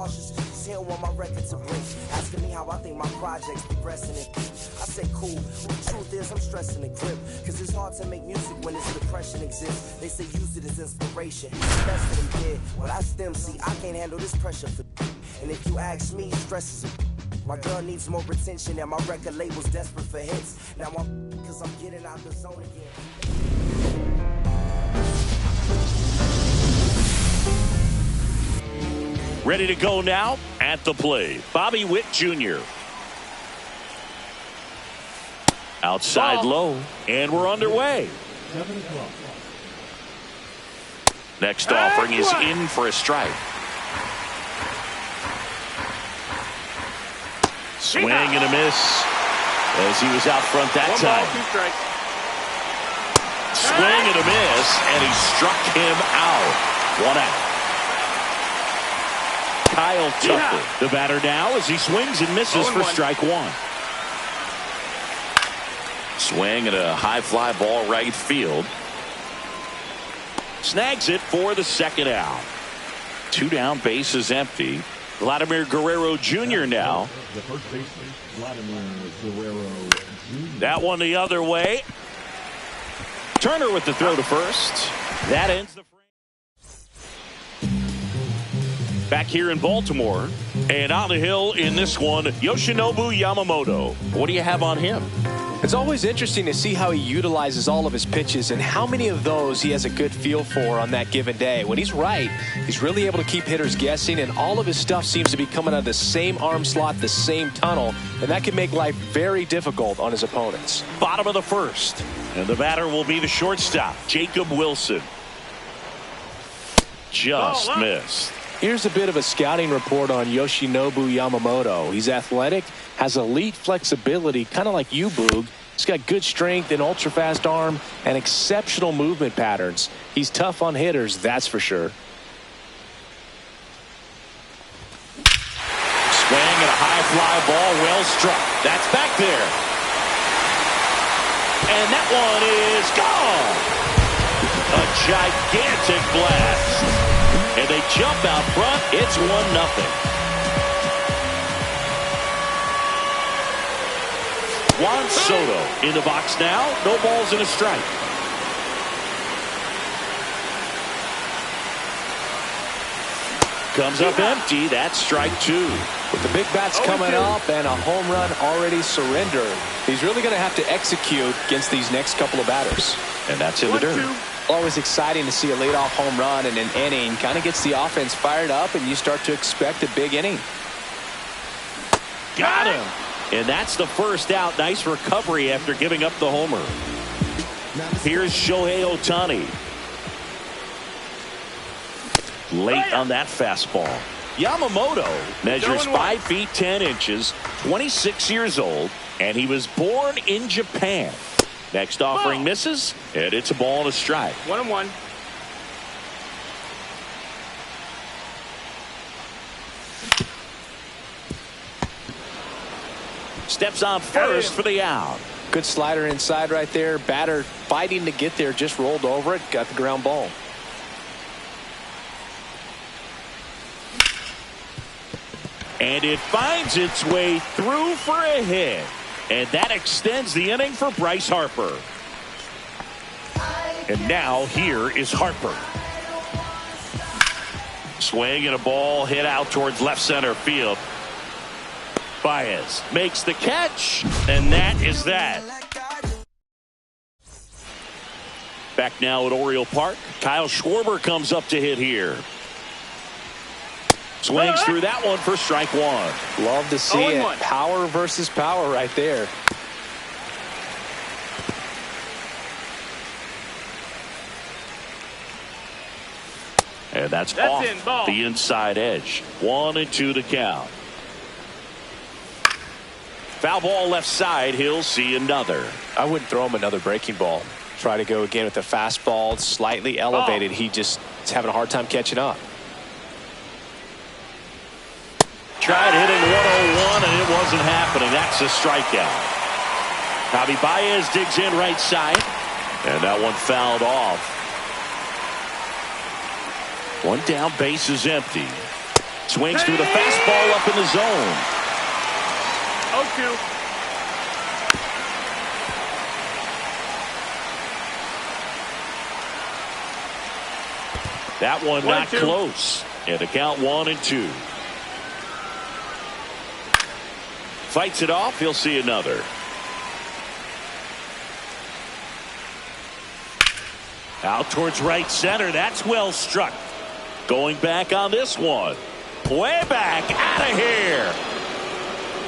cautious. He's here on my record to bring. Asking me how I think my project's progressing. I say cool. But the truth is I'm stressing the grip. Cause it's hard to make music when this depression exists. They say use it as inspiration. It's best for them dead. Well, that's them. See, I can't handle this pressure for. And if you ask me, stress is a. My girl needs more attention and my record label's desperate for hits. Now I'm cause I'm getting out the zone again. Ready to go now at the plate, Bobby Witt Jr. Outside low, and we're underway. Next offering is in for a strike. Swing and a miss as he was out front that time. Swing and a miss, and he struck him out. 1 out. Kyle Tucker, the batter now as he swings and misses for strike 1. Swing and a high fly ball right field. Snags it for the 2nd out. 2 down, bases empty. Vladimir Guerrero Jr. now. The first baseman, Vladimir Guerrero Jr. That one the other way. Turner with the throw to first. That ends the frame. Back here in Baltimore. And on the hill in this one, Yoshinobu Yamamoto. What do you have on him? It's always interesting to see how he utilizes all of his pitches and how many of those he has a good feel for on that given day. When he's right, he's really able to keep hitters guessing, and all of his stuff seems to be coming out of the same arm slot, the same tunnel, and that can make life very difficult on his opponents. Bottom of the 1st, and the batter will be the shortstop, Jacob Wilson. Just missed. Here's a bit of a scouting report on Yoshinobu Yamamoto. He's athletic, has elite flexibility, kind of like you, Boog. He's got good strength, an ultra-fast arm, and exceptional movement patterns. He's tough on hitters, that's for sure. Swing and a high fly ball, well struck. That's back there. And that one is gone. A gigantic blast. And they jump out front. It's 1-0. Juan Soto in the box now. No balls and a strike. Comes up empty. That's strike 2. With the big bats coming up and a home run already surrendered, he's really going to have to execute against these next couple of batters. And that's in the dirt. Always exciting to see a leadoff home run in an inning. Kind of gets the offense fired up, and you start to expect a big inning. Got him. And that's the 1st out. Nice recovery after giving up the homer. Here's Shohei Ohtani. Late on that fastball. Yamamoto measures 5 feet 10 inches, 26 years old, and he was born in Japan. Next offering misses, and it's a ball and a strike. 1-1. Steps on first for the out. Good slider inside right there. Batter fighting to get there, just rolled over it, got the ground ball. And it finds its way through for a hit. And that extends the inning for Bryce Harper. And now here is Harper. Swing and a ball hit out towards left center field. Baez makes the catch, and that is that. Back now at Oriole Park. Kyle Schwarber comes up to hit here. Swings through that one for strike 1. Love to see it. Power versus power right there. And that's off the inside edge. 1-2 to count. Foul ball left side. He'll see another. I wouldn't throw him another breaking ball. Try to go again with the fastball, slightly elevated. He just is having a hard time catching up. Tried hitting 101 and it wasn't happening. That's a strikeout. Javi Baez digs in right side. And that one fouled off. One down, base is empty. Swings through the fastball up in the zone. 0-2. That one not close. And the count 1-2. Fights it off. He'll see another. Out towards right center. That's well struck. Going back on this one. Way back. Out of here.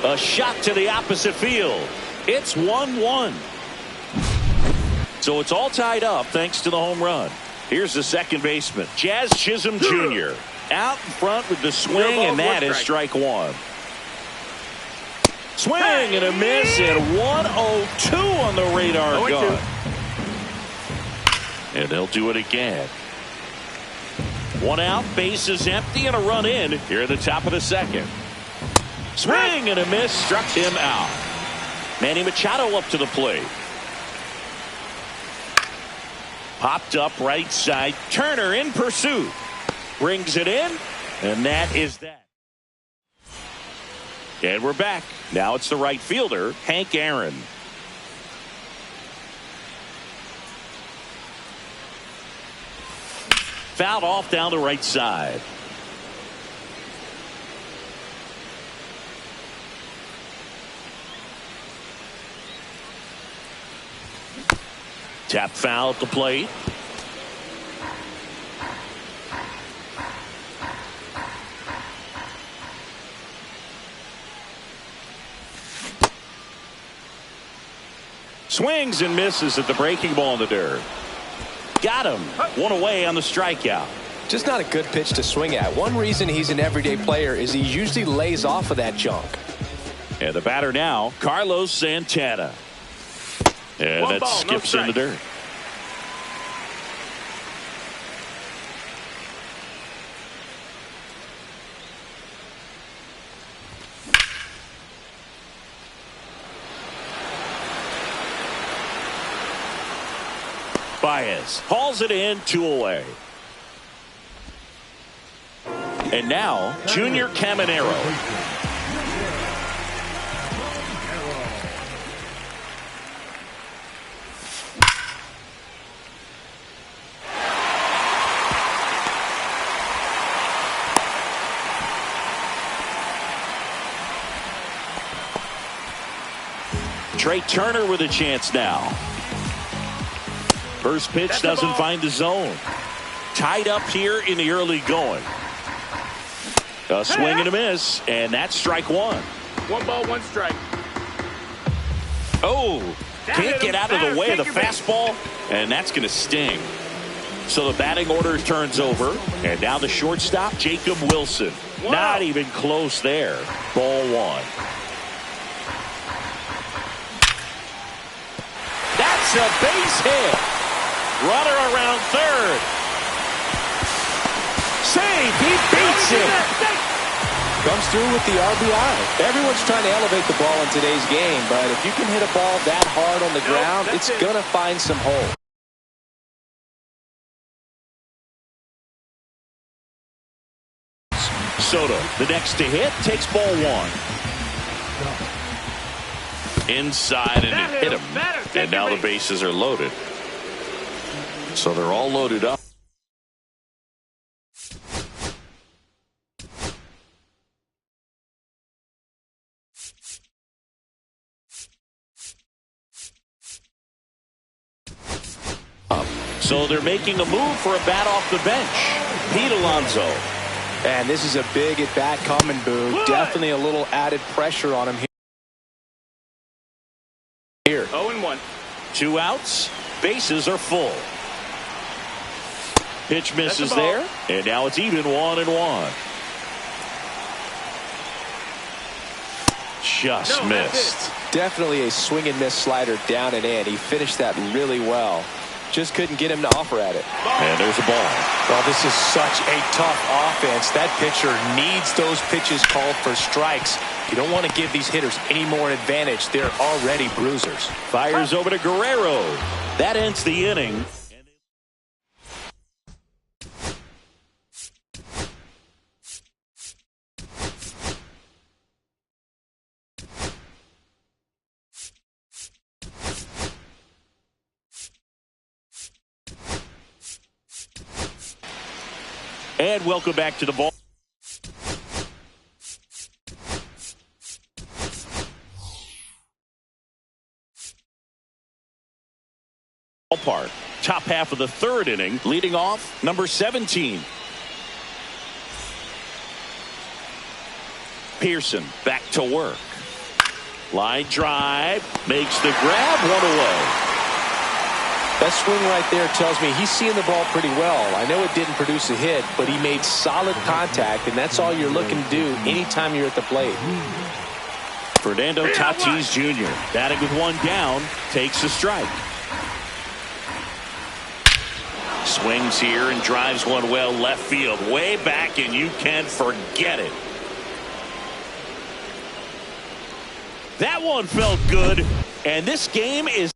A shot to the opposite field. It's 1-1. So it's all tied up thanks to the home run. Here's the second baseman, Jazz Chisholm Jr. Out in front with the swing, and that is strike one. Swing and a miss, and 102 on the radar gun. And they'll do it again. One out, bases empty, and a run in here at the top of the second. Swing and a miss, struck him out. Manny Machado up to the plate. Popped up right side. Turner in pursuit. Brings it in, and that is that. And we're back. Now it's the right fielder, Hank Aaron. Fouled off down the right side. Tap foul at the plate. Swings and misses at the breaking ball in the dirt. Got him. One away on the strikeout. Just not a good pitch to swing at. One reason he's an everyday player is he usually lays off of that junk. And the batter now, Carlos Santana. And that skips in the dirt. Baez hauls it in, 2 away. And now, Junior Caminero. Trey Turner with a chance now. First pitch doesn't find the zone. Tied up here in the early going. A swing and a miss, and that's strike one. 1 ball, 1 strike. Oh, can't get out of the way of the fastball, and that's going to sting. So the batting order turns over, and now the shortstop, Jacob Wilson. Not even close there. Ball 1. That's a base hit. Runner around third. Save. He beats it. Comes through with the RBI. Everyone's trying to elevate the ball in today's game, but if you can hit a ball that hard on the ground, it's going to find some hole. Soto, the next to hit, takes ball 1. Inside, and it hit him. And now the bases are loaded. So they're all loaded up. So they're making a move for a bat off the bench. Pete Alonso. And this is a big at-bat coming, Boo. Definitely a little added pressure on him here. 0-1. 2 outs. Bases are full. Pitch misses there. And now it's even 1-1. Just missed. Definitely a swing and miss slider down and in. He finished that really well. Just couldn't get him to offer at it. And there's a ball. Well, this is such a tough offense. That pitcher needs those pitches called for strikes. You don't want to give these hitters any more advantage. They're already bruisers. Fires over to Guerrero. That ends the inning. And welcome back to the ball. Ballpark. Top half of the third inning. Leading off, number 17. Pearson back to work. Line drive. Makes the grab. One away. That swing right there tells me he's seeing the ball pretty well. I know it didn't produce a hit, but he made solid contact, and that's all you're looking to do anytime you're at the plate. Fernando Tatis Jr. batting with one down, takes a strike. Swings here and drives one well left field, way back, and you can forget it. That one felt good, and this game is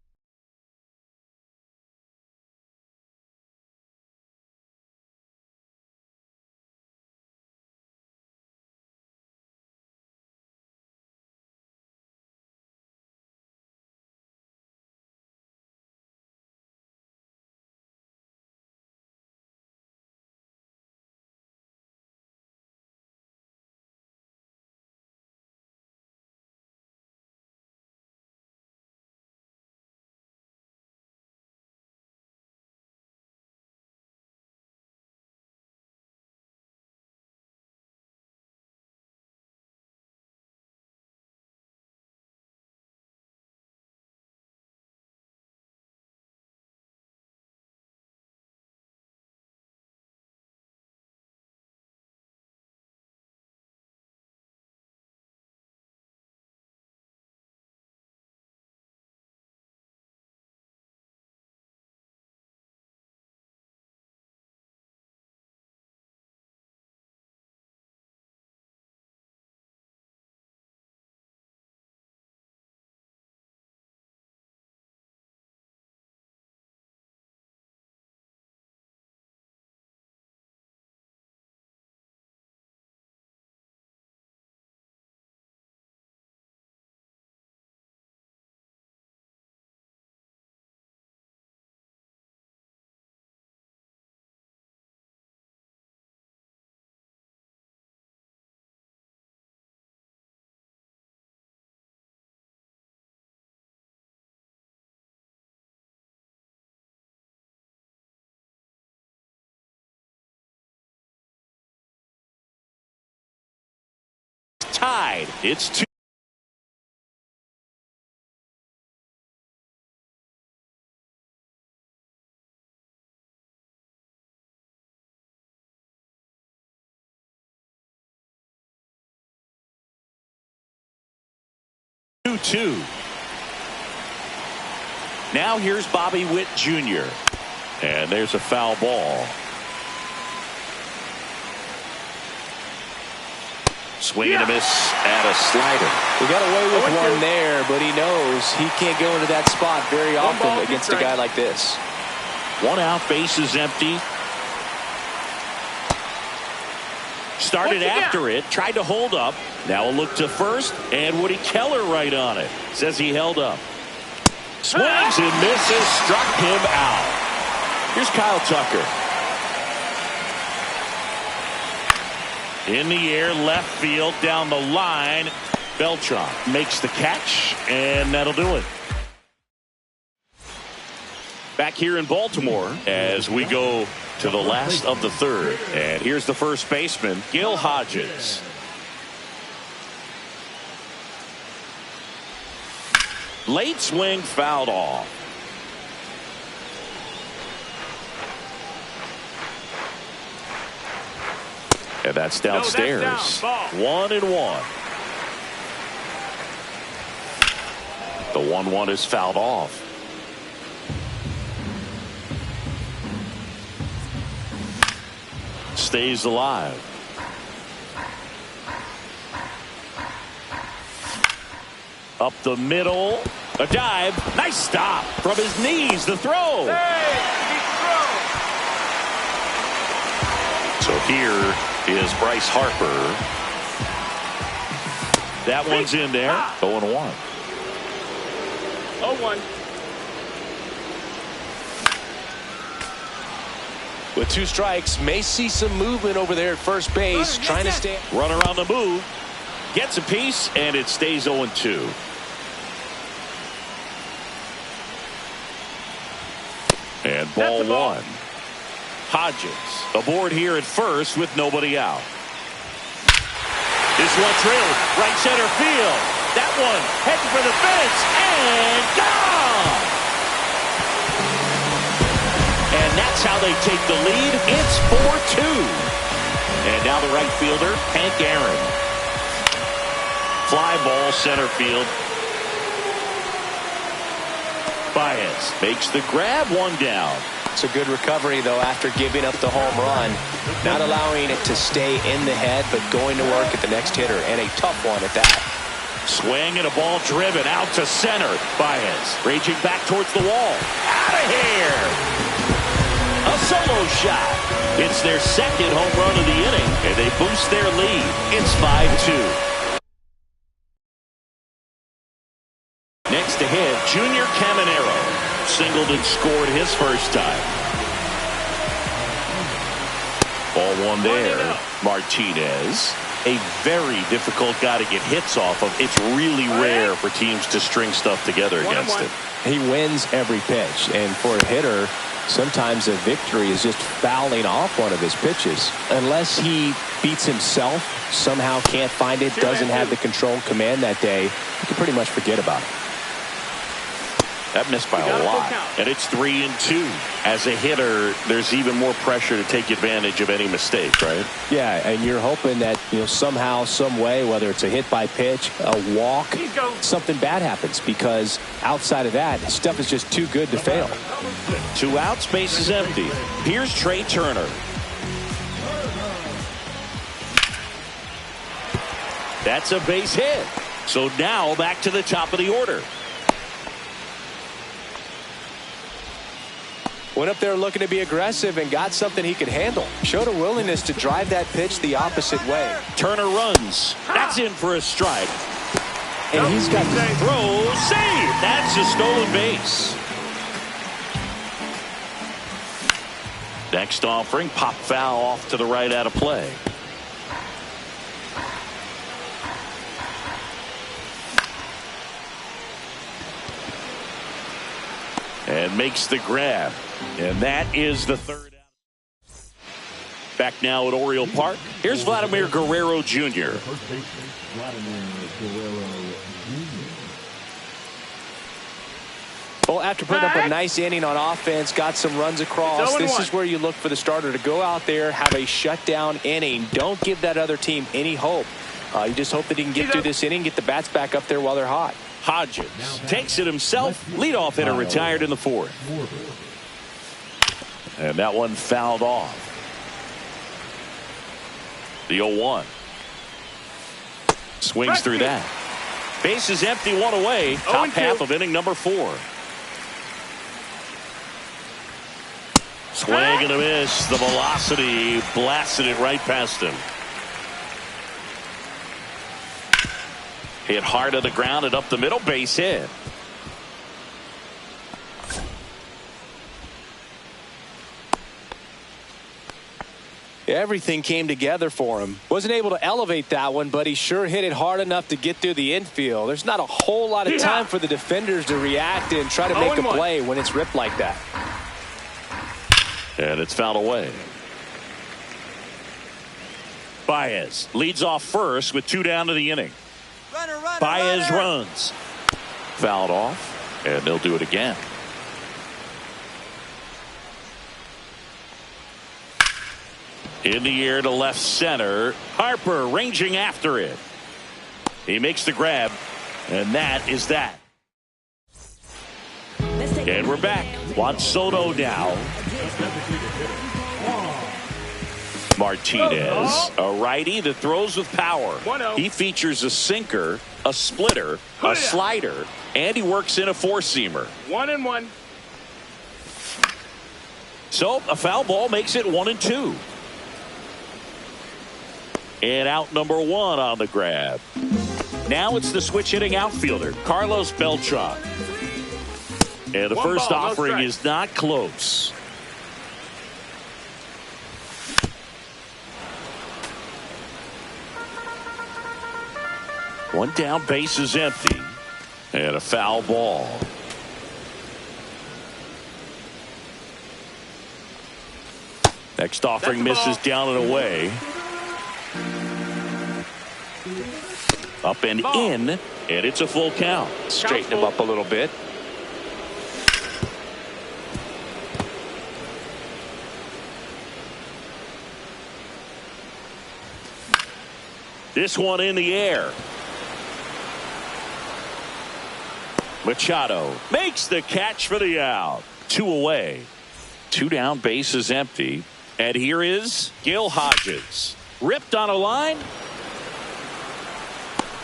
tied. It's 2. Now here's Bobby Witt Jr. And there's a foul ball. Swing and a miss at a slider. He got away with one there, but he knows he can't go into that spot very often against a guy like this. One out, base is empty. Started after it, tried to hold up. Now a look to first, and Woody Keller right on it. Says he held up. Swings and misses, struck him out. Here's Kyle Tucker. In the air, left field, down the line. Beltran makes the catch, and that'll do it. Back here in Baltimore as we go to the last of the third. And here's the first baseman, Gil Hodges. Late swing, fouled off. And that's downstairs. No, that's down. 1-1. The 1-1 is fouled off. Stays alive. Up the middle. A dive. Nice stop from his knees. The throw. So here is Bryce Harper. That one's in there. 0-1. 0-1. With 2 strikes, may see some movement over there at first base, trying to stay. Runner on the move. Gets a piece, and it stays 0-2. And ball 1. Hodges aboard here at first with nobody out. This one drilled right center field. That one heading for the fence and gone. And that's how they take the lead. It's 4-2. And now the right fielder, Hank Aaron. Fly ball center field. Baez makes the grab, 1 down. It's a good recovery, though, after giving up the home run. Not allowing it to stay in the head, but going to work at the next hitter, and a tough one at that. Swing and a ball driven out to center. Baez raging back towards the wall. Out of here. A solo shot. It's their 2nd home run of the inning, and they boost their lead. It's 5-2. Next to hit, Junior Caminero. Singled and scored his first time. Ball 1 there. Martinez. A very difficult guy to get hits off of. It's really rare for teams to string stuff together against him. He wins every pitch, and for a hitter, sometimes a victory is just fouling off one of his pitches. Unless he beats himself, somehow can't find it, doesn't have the control and command that day, you can pretty much forget about it. That missed by a lot. And it's 3-2. As a hitter, there's even more pressure to take advantage of any mistake, right? Yeah, and you're hoping that, somehow, some way, whether it's a hit by pitch, a walk, something bad happens, because outside of that, stuff is just too good to fail. 2 outs, base is empty. Here's Trey Turner. That's a base hit. So now back to the top of the order. Went up there looking to be aggressive and got something he could handle. Showed a willingness to drive that pitch the opposite way. Turner runs. That's in for a strike. And he's got the throw. Save. That's a stolen base. Next offering, pop foul off to the right out of play. And makes the grab. And that is the 3rd out. Back now at Oriole Park. Here's Vladimir Guerrero Jr. Well, after putting up a nice inning on offense, got some runs across, this is where you look for the starter to go out there, have a shutdown inning. Don't give that other team any hope. You just hope that he can get through this inning, get the bats back up there while they're hot. Hodges takes it himself. Leadoff hitter retired in the 4th. And that one fouled off. The 0-1. Swings through that. Base is empty, 1 away. Top half of inning number 4. Swing and a miss. The velocity blasted it right past him. Hit hard to the ground and up the middle, base hit. Everything came together for him. Wasn't able to elevate that one, but he sure hit it hard enough to get through the infield. There's not a whole lot of time for the defenders to react and try to make a play when it's ripped like that. And it's fouled away. Baez leads off first with 2 down to the inning. Baez runs. Fouled off, and they'll do it again. In the air to left center. Harper ranging after it. He makes the grab, and that is that. And we're back. Juan Soto now. Martinez, a righty that throws with power. He features a sinker, a splitter, a slider, and he works in a 4-seamer. 1-1. So a foul ball makes it 1-2. And out number 1 on the grab. Now it's the switch hitting outfielder, Carlos Beltran. And the first offering is not close. One down, base is empty. And a foul ball. Next offering misses down and away. Up and in, and it's a full count. Straighten him up a little bit. This one in the air. Machado makes the catch for the out. 2 away. 2 down, base is empty. And here is Gil Hodges. Ripped on a line.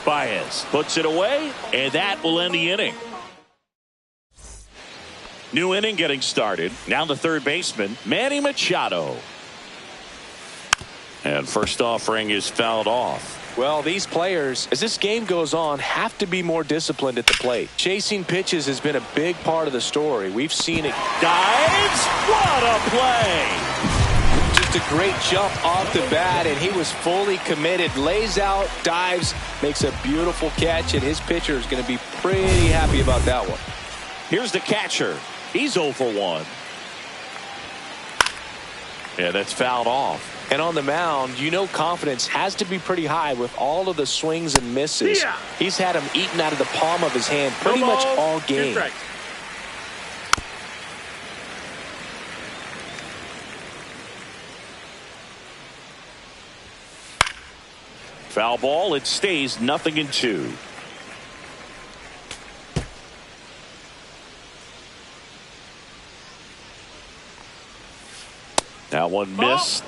Baez puts it away, and that will end the inning. New inning getting started. Now the third baseman, Manny Machado. And first offering is fouled off. Well, these players, as this game goes on, have to be more disciplined at the plate. Chasing pitches has been a big part of the story. We've seen it. Dives. What a play. Just a great jump off the bat, and he was fully committed. Lays out, dives, makes a beautiful catch, and his pitcher is going to be pretty happy about that one. Here's the catcher. He's 0 for 1. Yeah, that's fouled off. And on the mound, you know confidence has to be pretty high with all of the swings and misses. Yeah. He's had them eaten out of the palm of his hand pretty much all game. Foul ball. It stays 0-2. That one missed.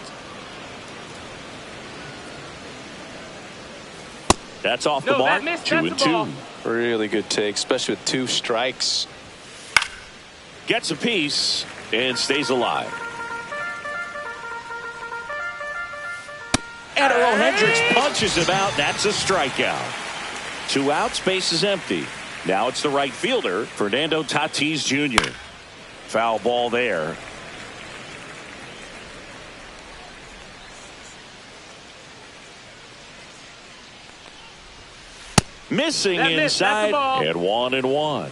That's off the mark. 2-2. Really good take, especially with 2 strikes. Gets a piece and stays alive. And Ariel Hendricks punches him out. That's a strikeout. 2 outs, base is empty. Now it's the right fielder, Fernando Tatis Jr. Foul ball there. Missing inside at 1-1.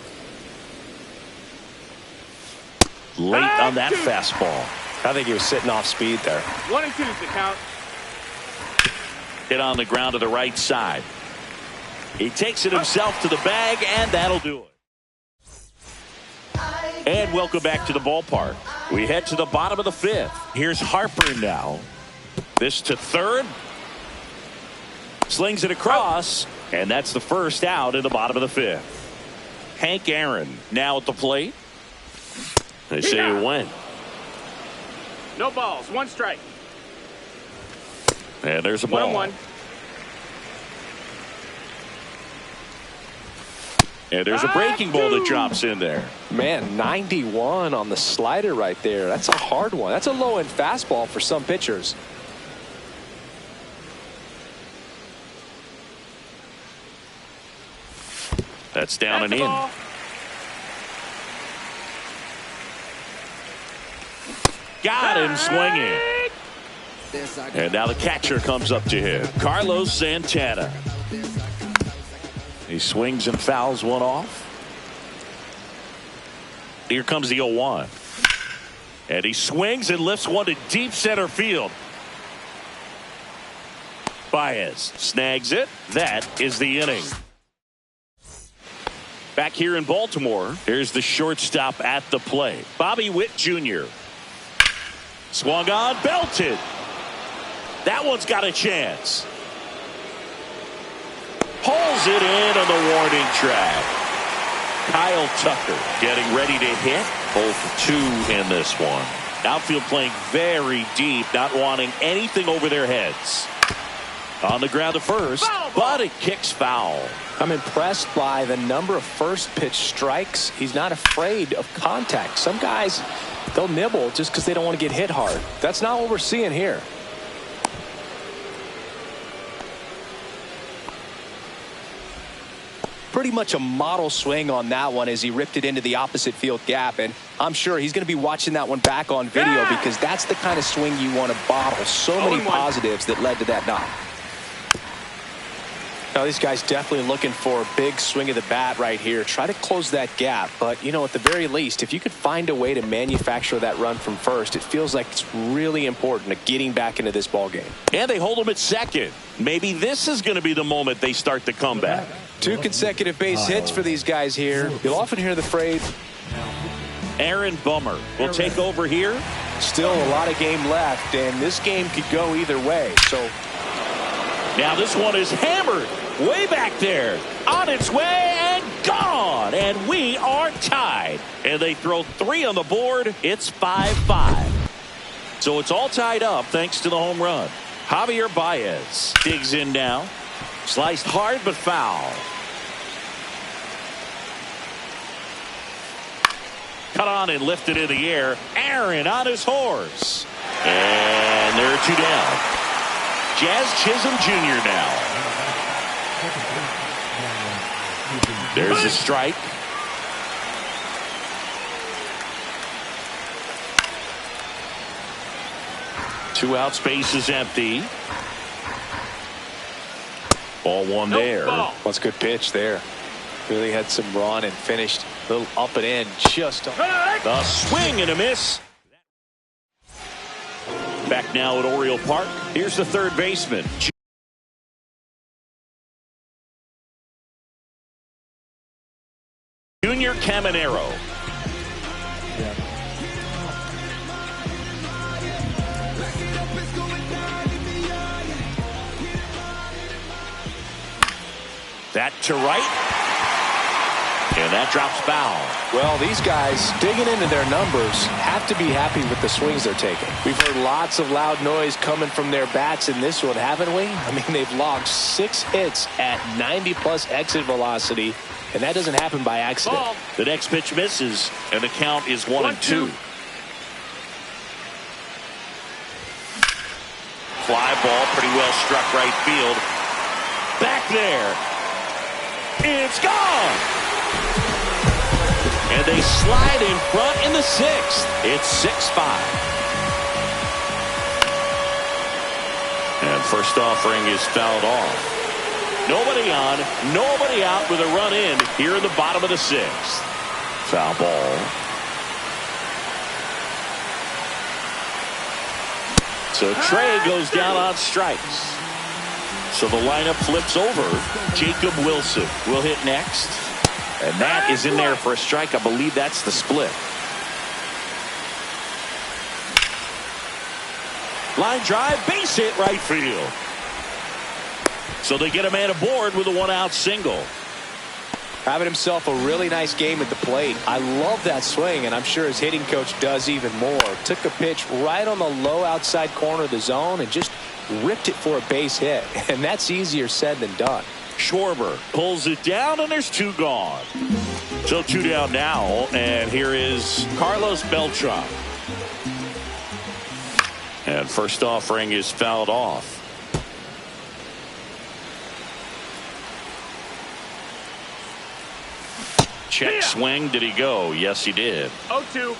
Late on that fastball. I think he was sitting off speed there. 1-2 is the count. Hit on the ground to the right side. He takes it himself to the bag, and that'll do it. And welcome back to the ballpark. We head to the bottom of the 5th. Here's Harper now. This to third. Slings it across, and that's the first out in the bottom of the 5th. Hank Aaron now at the plate. They say he went. No balls, 1 strike. And there's a ball. 1-1. And there's a breaking ball that drops in there. Man, 91 on the slider right there. That's a hard one. That's a low-end fastball for some pitchers. That's down and in. Got him swinging. And now the catcher comes up to him, Carlos Santana. He swings and fouls one off. Here comes the 0-1. And he swings and lifts one to deep center field. Baez snags it. That is the inning. Back here in Baltimore, here's the shortstop at the plate, Bobby Witt Jr. Swung on, belted. That one's got a chance. Pulls it in on the warning track. Kyle Tucker getting ready to hit. 0 for 2 in this one. Outfield playing very deep, not wanting anything over their heads. On the ground to first, but it kicks foul. I'm impressed by the number of first pitch strikes. He's not afraid of contact. Some guys, they'll nibble just because they don't want to get hit hard. That's not what we're seeing here. Pretty much a model swing on that one as he ripped it into the opposite field gap, and I'm sure he's going to be watching that one back on video because that's the kind of swing you want to bottle. So many positives that led to that knock. Now, these guys definitely looking for a big swing of the bat right here. Try to close that gap. But, you know, at the very least, if you could find a way to manufacture that run from first, it feels like it's really important to getting back into this ball game. And they hold him at second. Maybe this is going to be the moment they start the comeback. 2 consecutive base hits for these guys here. You'll often hear the phrase, Aaron Bummer will take over here. Still a lot of game left, and this game could go either way. So now this one is hammered way back there, on its way and gone, and we are tied. And they throw 3 on the board. It's 5-5. So it's all tied up thanks to the home run. Javier Baez digs in now. Sliced hard but foul. Cut on and lifted in the air. Aaron on his horse. And there are 2 down. Jazz Chisholm Jr. now. There's a strike. Two out, space is empty. Ball 1 there. That's a good pitch there. Really had some run and finished a little up and in. Just the swing and a miss. Back now at Oriole Park. Here's the third baseman. Junior Caminero. That to right. And that drops foul. Well, these guys digging into their numbers have to be happy with the swings they're taking. We've heard lots of loud noise coming from their bats in this one, haven't we? I mean, they've logged 6 hits at 90+ exit velocity, and that doesn't happen by accident. Ball. The next pitch misses, and the count is 1-2. Fly ball, pretty well struck right field. Back there. It's gone. And they slide in front in the 6th. It's 6-5. And first offering is fouled off. Nobody on, nobody out with a run in here in the bottom of the 6th. Foul ball. So Trey goes down on strikes. So the lineup flips over. Jacob Wilson will hit next. And that is in there for a strike. I believe that's the split. Line drive, base hit right field. So they get a man aboard with a 1-out single. Having himself a really nice game at the plate. I love that swing, and I'm sure his hitting coach does even more. Took a pitch right on the low outside corner of the zone and just ripped it for a base hit. And that's easier said than done. Schwarber pulls it down, and there's 2 gone. So 2 down now, and here is Carlos Beltran. And first offering is fouled off. Check swing. Did he go? Yes, he did. 0-2.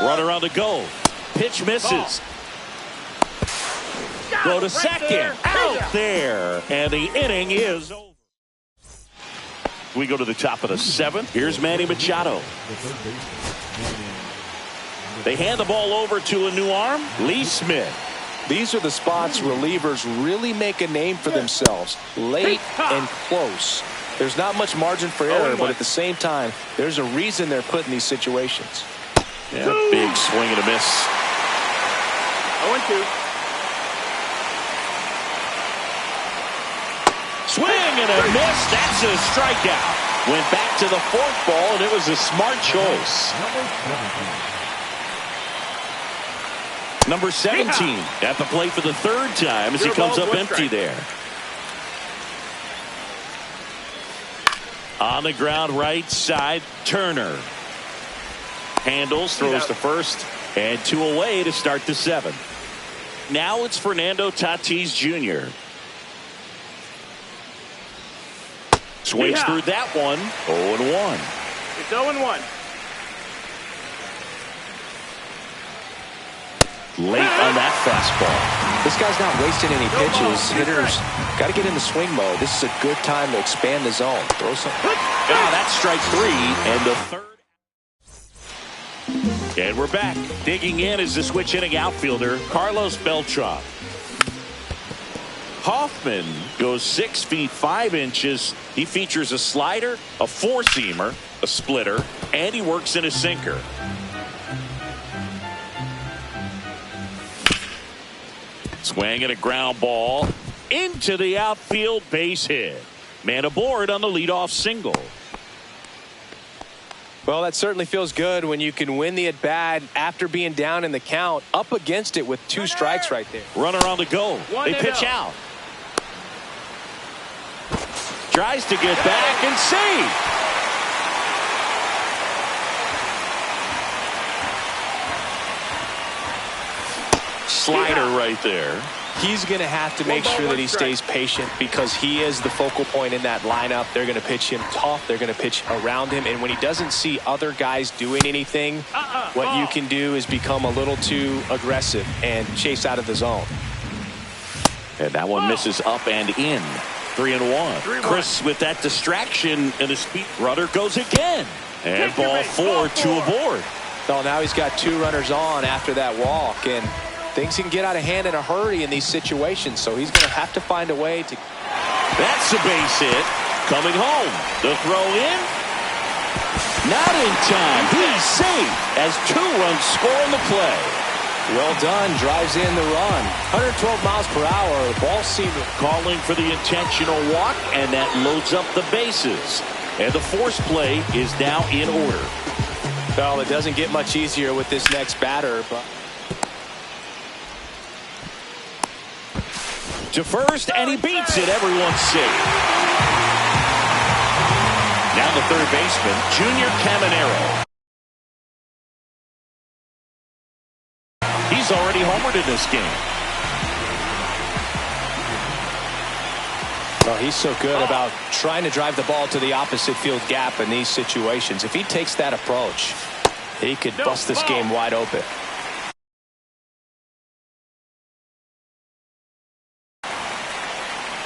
Runner on the go. Pitch misses. Go to second. Out there. And the inning is over. We go to the top of the 7th. Here's Manny Machado. They hand the ball over to a new arm, Lee Smith. These are the spots relievers really make a name for themselves. Late and close. There's not much margin for error, but at the same time, there's a reason they're put in these situations. Yeah, big swing and a miss. 0-2. Swing and a miss. That's a strikeout. Went back to the 4th ball, and it was a smart choice. Number 17 at the plate for the 3rd time as he comes up empty there. On the ground right side, Turner. Handles, throws to first, and 2 away to start the 7th. Now it's Fernando Tatis Jr. Swings through that one. 0-1. It's 0-1. Late on that fastball. This guy's not wasting any pitches. Hitters got to get in the swing mode. This is a good time to expand the zone. Throw some. That's strike 3 and the third. And we're back. Digging in is the switch hitting outfielder, Carlos Beltran. Hoffman goes 6 feet 5 inches. He features a slider, a four-seamer, a splitter, and he works in a sinker. Swing and a ground ball into the outfield, base hit. Man aboard on the leadoff single. Well, that certainly feels good when you can win the at-bat after being down in the count, up against it with 2 strikes right there. Runner on the go. They pitch out. Tries to get back and see. Slider right there. He's going to have to make sure that he stays patient because he is the focal point in that lineup. They're going to pitch him tough. They're going to pitch around him. And when he doesn't see other guys doing anything, what you can do is become a little too aggressive and chase out of the zone. And that one misses up and in. 3-1. Chris with that distraction and a speed. Runner goes again. And ball 4, 2 aboard. Oh, now he's got 2 runners on after that walk. And things can get out of hand in a hurry in these situations, so he's going to have to find a way to. That's a base hit. Coming home. The throw in. Not in time. He's safe as 2 runs score on the play. Well done. Drives in the run. 112 miles per hour. The ball seamer. Calling for the intentional walk, and that loads up the bases. And the force play is now in order. Well, it doesn't get much easier with this next batter, but. To first, and he beats it. Everyone's safe. Now the third baseman, Junior Caminero. He's already homered in this game. Well, he's so good about trying to drive the ball to the opposite field gap in these situations. If he takes that approach, he could bust this game wide open.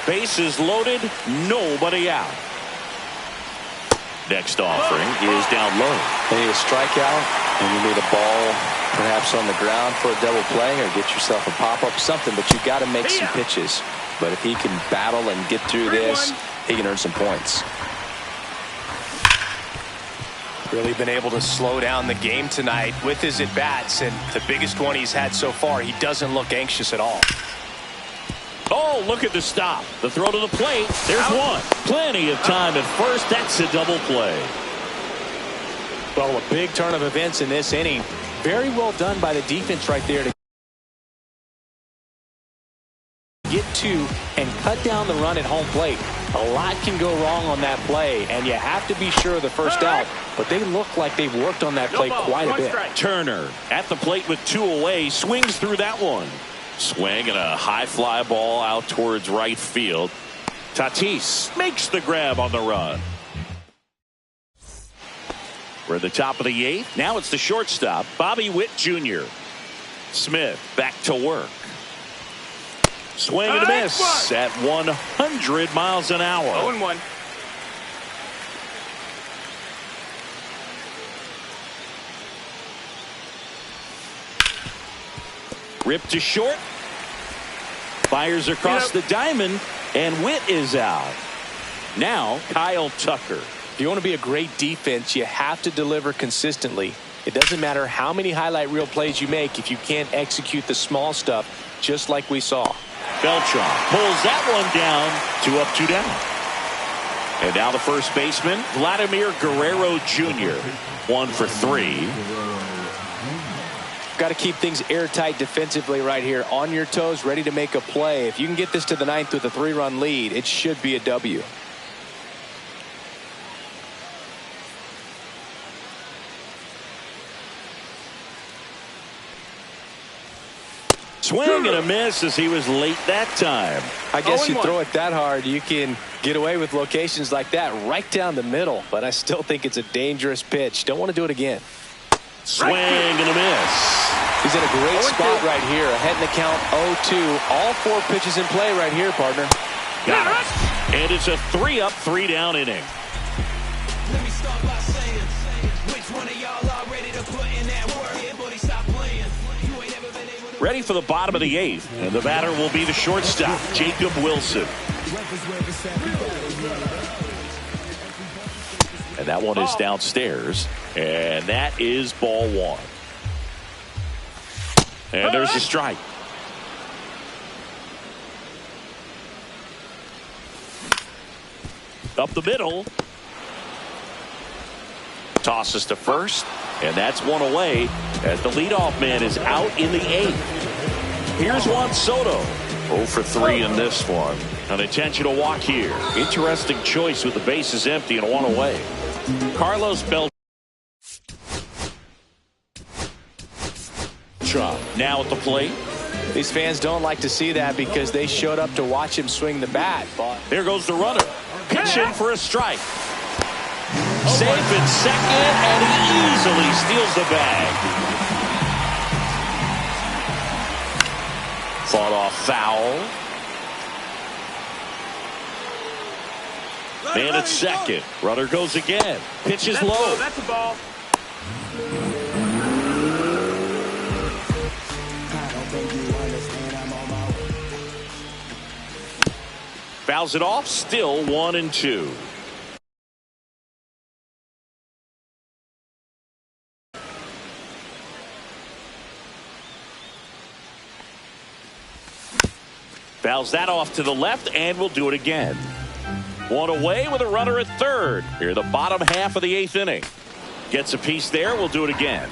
Bases loaded, nobody out. Next offering is down low. You need a strikeout, and you need a ball perhaps on the ground for a double play or get yourself a pop-up, something, but you got to make some pitches. But if he can battle and get through this, he can earn some points. Really been able to slow down the game tonight with his at-bats, and the biggest one he's had so far, he doesn't look anxious at all. Oh, look at the stop. The throw to the plate. There's one. Plenty of time at first. That's a double play. Well, a big turn of events in this inning. Very well done by the defense right there to get to and cut down the run at home plate. A lot can go wrong on that play, and you have to be sure of the first out, but they look like they've worked on that play quite a bit. Turner at the plate with 2 away, swings through that one. Swing and a high fly ball out towards right field. Tatis makes the grab on the run. We're at the top of the 8th. Now it's the shortstop, Bobby Witt Jr. Smith back to work. Swing and a miss at 100 miles an hour. 0-1. Ripped to short. Fires across the diamond, and Witt is out. Now Kyle Tucker. If you want to be a great defense, you have to deliver consistently. It doesn't matter how many highlight reel plays you make if you can't execute the small stuff, just like we saw. Beltran pulls that one down. 2 up, 2 down. And now the first baseman, Vladimir Guerrero Jr. 1 for 3. Got to keep things airtight defensively right here, on your toes, ready to make a play. If you can get this to the 9th with a 3-run lead, it should be a W. Swing and a miss as he was late that time. I guess you throw it that hard, you can get away with locations like that right down the middle, but I still think it's a dangerous pitch. Don't want to do it again. Swing and a miss. He's in a great spot right here. Ahead in the count 0-2. All 4 pitches in play right here, partner. Got it. And it's a 3-up, 3-down inning. Let me start by saying, which one of y'all are ready to put in that work? Yeah, buddy, stop playing. You ain't ever been able to... Ready for the bottom of the 8th. And the batter will be the shortstop, Jacob Wilson. And that one is downstairs. And that is ball 1. And there's a strike. Up the middle. Tosses to first. And that's one away as the leadoff man is out in the 8th. Here's Juan Soto. 0 for 3 in this one. An intentional walk here. Interesting choice with the bases empty and 1 away. Carlos Beltran now at the plate. These fans don't like to see that because they showed up to watch him swing the bat. There goes the runner. Pitching for a strike. Safe in second, and he easily steals the bag. Fought off foul. Man at second. Runner goes again. Pitch is low. That's a ball. Fouls it off. Still 1-2. Fouls that off to the left, and we'll do it again. 1 away with a runner at third. Here, the bottom half of the 8th inning. Gets a piece there. We'll do it again.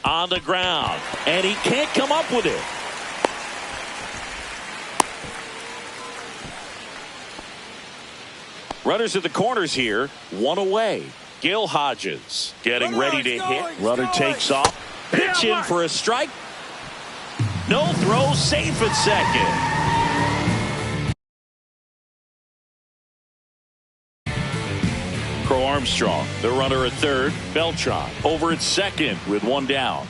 On the ground, and he can't come up with it. Runners at the corners here. 1 away. Gil Hodges getting ready to hit. Runner takes off. Pitch in for a strike. No throw, safe at second. Crow Armstrong, the runner at third. Beltran over at second with 1 down.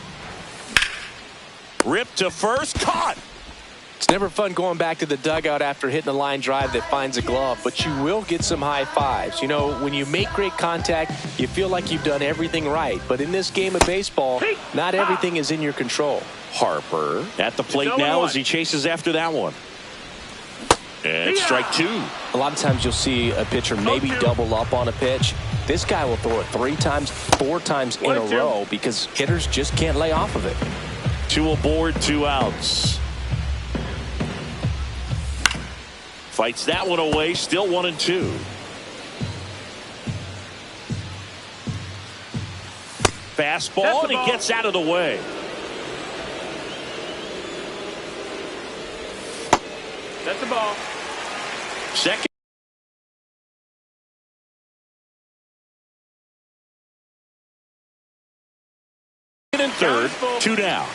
Ripped to first, caught. It's never fun going back to the dugout after hitting a line drive that finds a glove, but you will get some high fives. You know, when you make great contact, you feel like you've done everything right. But in this game of baseball, not everything is in your control. Harper at the plate now as he chases after that one. And strike 2. A lot of times you'll see a pitcher maybe double up on a pitch. This guy will throw it 3 times, 4 times in a row because hitters just can't lay off of it. 2 aboard, 2 outs. Fights that one away, still 1-2. Fastball, and he gets out of the way. That's a ball. Second. And third, 2 down.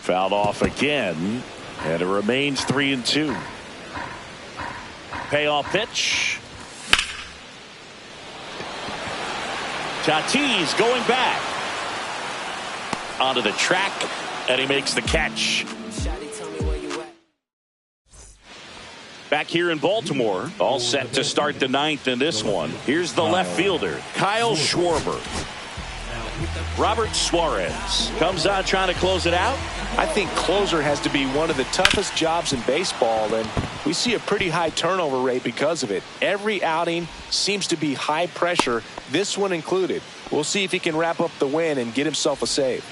Fouled off again, and it remains 3-2. Payoff pitch. Tatis going back onto the track, and he makes the catch. Back here in Baltimore, all set to start the 9th in this one. Here's the left fielder, Kyle Schwarber. Robert Suarez comes on trying to close it out. I think closer has to be one of the toughest jobs in baseball, and we see a pretty high turnover rate because of it. Every outing seems to be high pressure, this one included. We'll see if he can wrap up the win and get himself a save.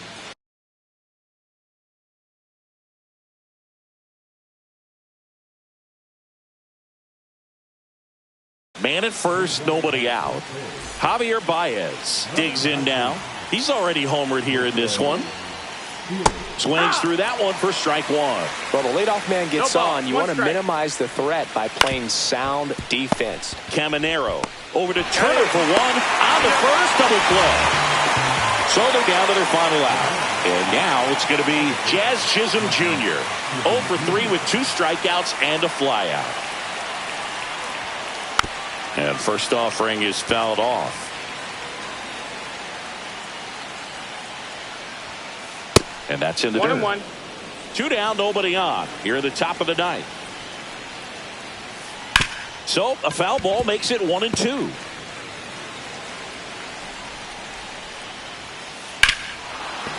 Man at first, nobody out. Javier Baez digs in now. He's already homered here in this one. Swings through that one for strike 1. Well, the leadoff man gets on. You want to minimize the threat by playing sound defense. Caminero Over to Turner for one on the first double play. So they're down to their final out. And now it's going to be Jazz Chisholm Jr. 0 for 3 with 2 strikeouts and a flyout. And first offering is fouled off. And that's in the dirt. 1-1. 2 down, nobody on. Here at the top of the ninth. So a foul ball makes it 1-2.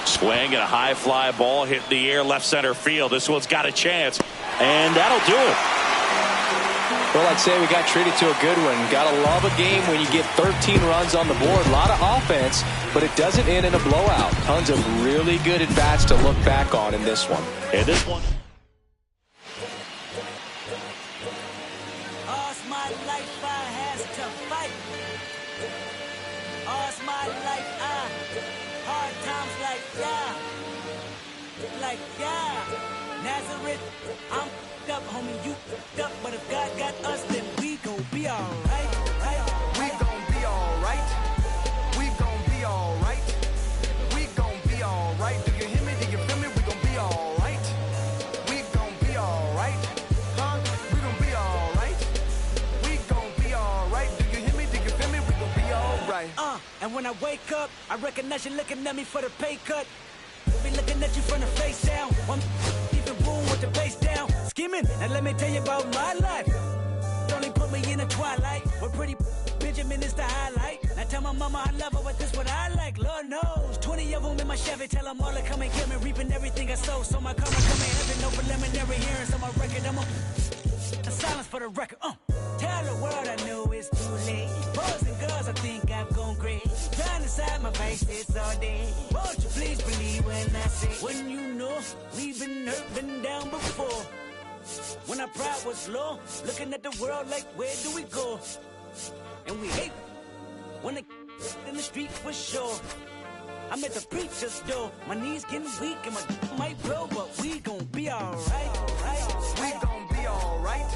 Swing and a high fly ball hit in the air left center field. This one's got a chance, and that'll do it. Well, I'd say we got treated to a good one. Gotta love a game when you get 13 runs on the board. A lot of offense, but it doesn't end in a blowout. Tons of really good at-bats to look back on in this one. And this one. All's my life I has to fight. All's my life I hard times like Nazareth, I'm up, homie, you up, but if God got us, then we gon' be alright, We gon' be alright. We gon' be alright. We gon' be alright. Do you hear me? Do you feel me? We gon' be alright. We gon' be alright. Huh? We gon' be alright. We gon' be alright. Do you hear me? Do you feel me? We gon' be alright. And when I wake up, I recognize you looking at me for the pay cut. Be looking at you from the face down. One even room with the face down. Skimming, and let me tell you about my life. Only put me in the twilight. We're pretty Benjamin is the highlight. I tell my mama I love her, but this what I like. Lord knows, 20 of them in my Chevy. Tell them all to come and get me, reaping everything I sow. So my karma come in heaven, no preliminary hearings on my record. I'm a silence for the record. Tell the world I know it's too late. Boys and girls, I think I've gone crazy. Trying to side my face, it's all day. Won't you please believe when I say, when you know we've been hurt, been down before. When our pride was low, looking at the world like, where do we go? And we hate when they in the street for sure. I'm at the preacher's door, my knees getting weak and my might blow, but we gon' be alright. We gon' be alright.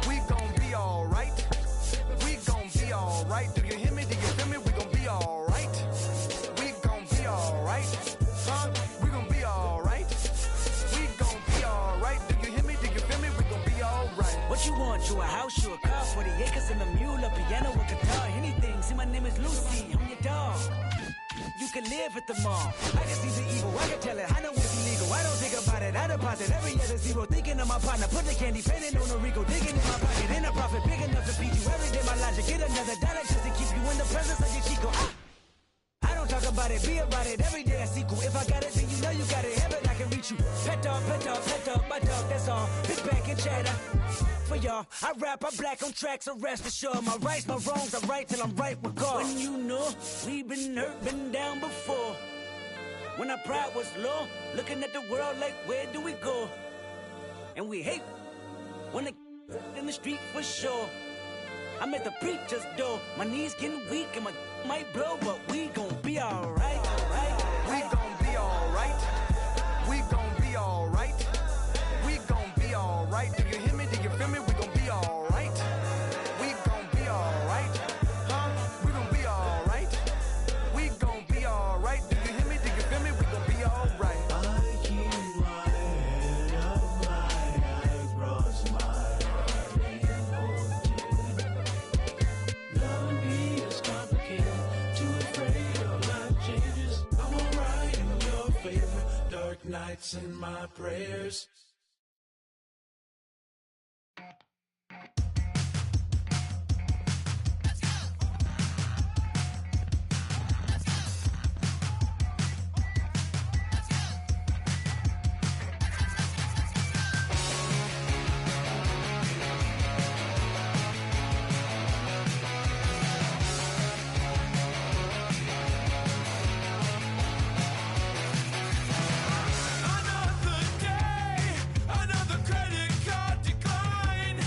We gon' be alright. We gon' be alright. Do you hear me? Do you feel me? We gon' be alright. We gon' be alright. Huh? We gon' be alright. We gon' be alright. Do you hear me? Do you feel me? We gon' be alright. What you want? You a house, you a car, 40 acres and a mule, a piano, a guitar, anything. See, my name is Lucy, I'm your dog. You can live at the mall. I can see the evil, I can tell it. I know it's illegal. I don't think about it. I deposit every other zero. Thinking of my partner, put the candy, penning on a Rico, digging in my pocket. In a profit big enough to feed you every day. My logic, get another dollar just to keep you in the presence of your Chico. I don't talk about it, be about it. Every day I sequel. If I got it, then you know you got it. Heaven, I can reach you. Pet dog, my dog, that's all. Big back and chatter. For y'all, I rap, I'm black on tracks, so rest assured. My rights, my wrongs, I'm right till I'm right with God. When you know we've been hurt, been down before. When our pride was low, looking at the world like, where do we go? And we hate when they in the street for sure. I'm at the preacher's door, my knees getting weak and my might blow, but we gon' be alright. We gon' be alright. We gon' be alright. We gon' be alright. Do you hear me? Do you feel me? We gon' be alright. We gon' be alright. Huh? We gon' be alright. We gon' be alright. Do you hear me? Do you feel me? We gon' be alright. I keep my head up, my eyebrows, my heart ain't loving me is complicated, too afraid of life changes. I'm alright in your favor, dark nights in my prayers. Another day, another credit card decline.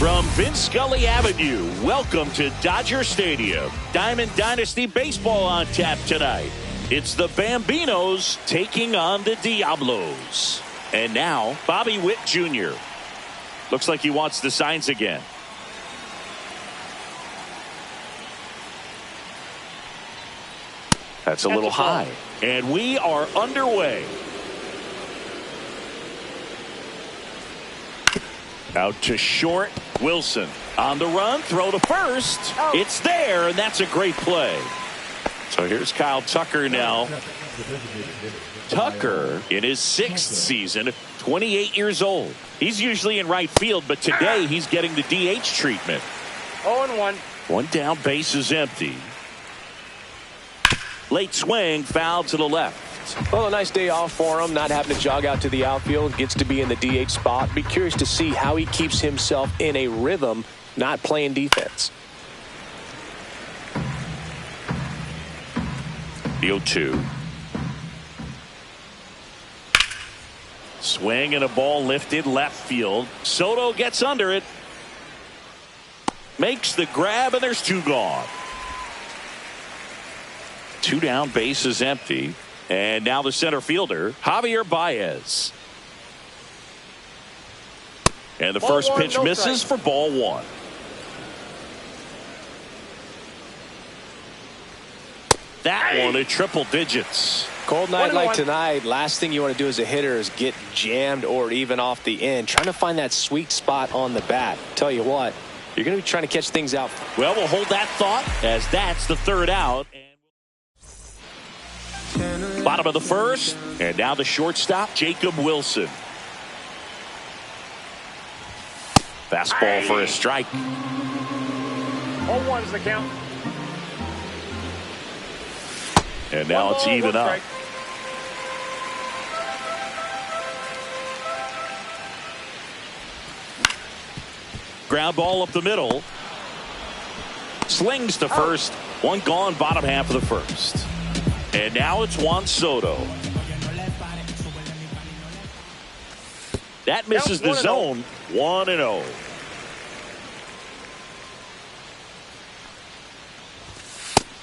From Vince Scully Avenue, welcome to Dodger Stadium. Diamond Dynasty Baseball on tap tonight. It's the Bambinos taking on the Diablos. And now, Bobby Witt Jr. Looks like he wants the signs again. That's a little high. And we are underway. Out to short. Wilson on the run. Throw to first. Oh. It's there, and that's a great play. So here's Kyle Tucker now. Tucker in his 6th season, 28 years old. He's usually in right field, but today he's getting the DH treatment. 0-1. One down, base is empty. Late swing, foul to the left. Well, a nice day off for him, not having to jog out to the outfield. Gets to be in the DH spot. Be curious to see how he keeps himself in a rhythm, not playing defense. The 0-2. Swing and a ball lifted left field. Soto gets under it. Makes the grab, and there's 2 gone. 2 down, base is empty. And now the center fielder, Javier Baez. And the first pitch misses for ball 1. That one at triple digits. Cold night like tonight, last thing you want to do as a hitter is get jammed or even off the end. Trying to find that sweet spot on the bat. Tell you what, you're going to be trying to catch things out. Well, we'll hold that thought as that's the 3rd out. Bottom of the 1st, and now the shortstop, Jacob Wilson. Fastball for a strike. 0-1's the count. And now it's even up. Ground ball up the middle. Slings to first. 1 gone, bottom half of the 1st. And now it's Juan Soto. That misses the zone. 1-0.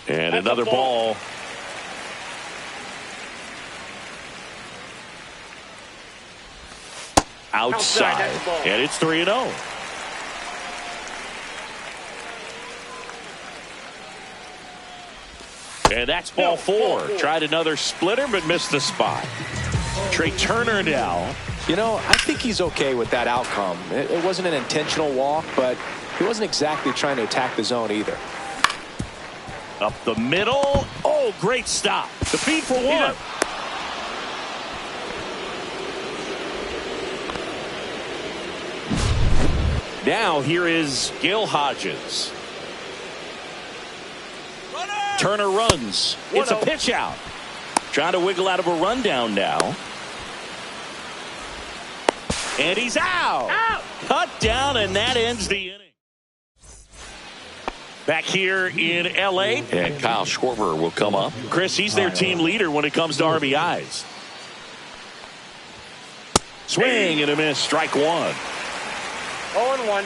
And another ball. Outside. And it's 3-0. And that's ball 4. Tried another splitter, but missed the spot. Trey Turner now. You know, I think he's okay with that outcome. It wasn't an intentional walk, but he wasn't exactly trying to attack the zone either. Up the middle. Oh, great stop. The feed for 1. Now here is Gil Hodges. Turner runs. It's a pitch out. Trying to wiggle out of a rundown now. And he's out. Cut down, and that ends the inning. Back here in L.A. And Kyle Schwarber will come up. Chris, he's their team leader when it comes to RBIs. Swing and a miss. Strike 1. 0-1.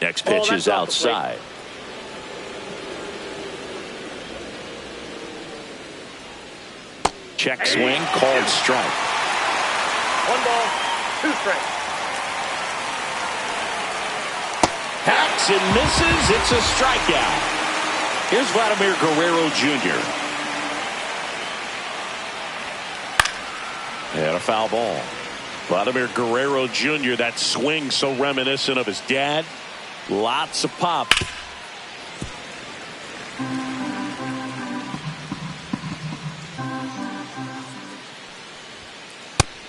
Next pitch is outside. Check swing, called strike. 1 ball, 2 strikes. Hacks and misses. It's a strikeout. Here's Vladimir Guerrero Jr. And a foul ball. Vladimir Guerrero Jr., that swing so reminiscent of his dad. Lots of pop.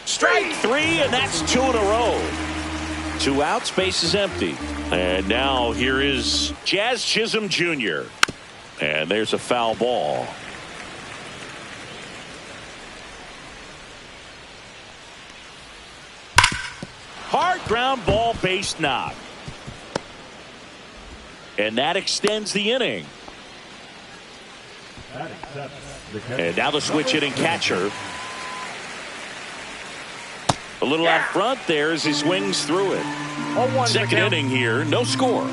Strike 3, and that's 2 in a row. 2 outs, base is empty. And now here is Jazz Chisholm Jr. And there's a foul ball. Hard ground ball, base knock. And that extends the inning. And now the switch hitting catcher. A little out front there as he swings through it. 0-1 Second inning here, no score.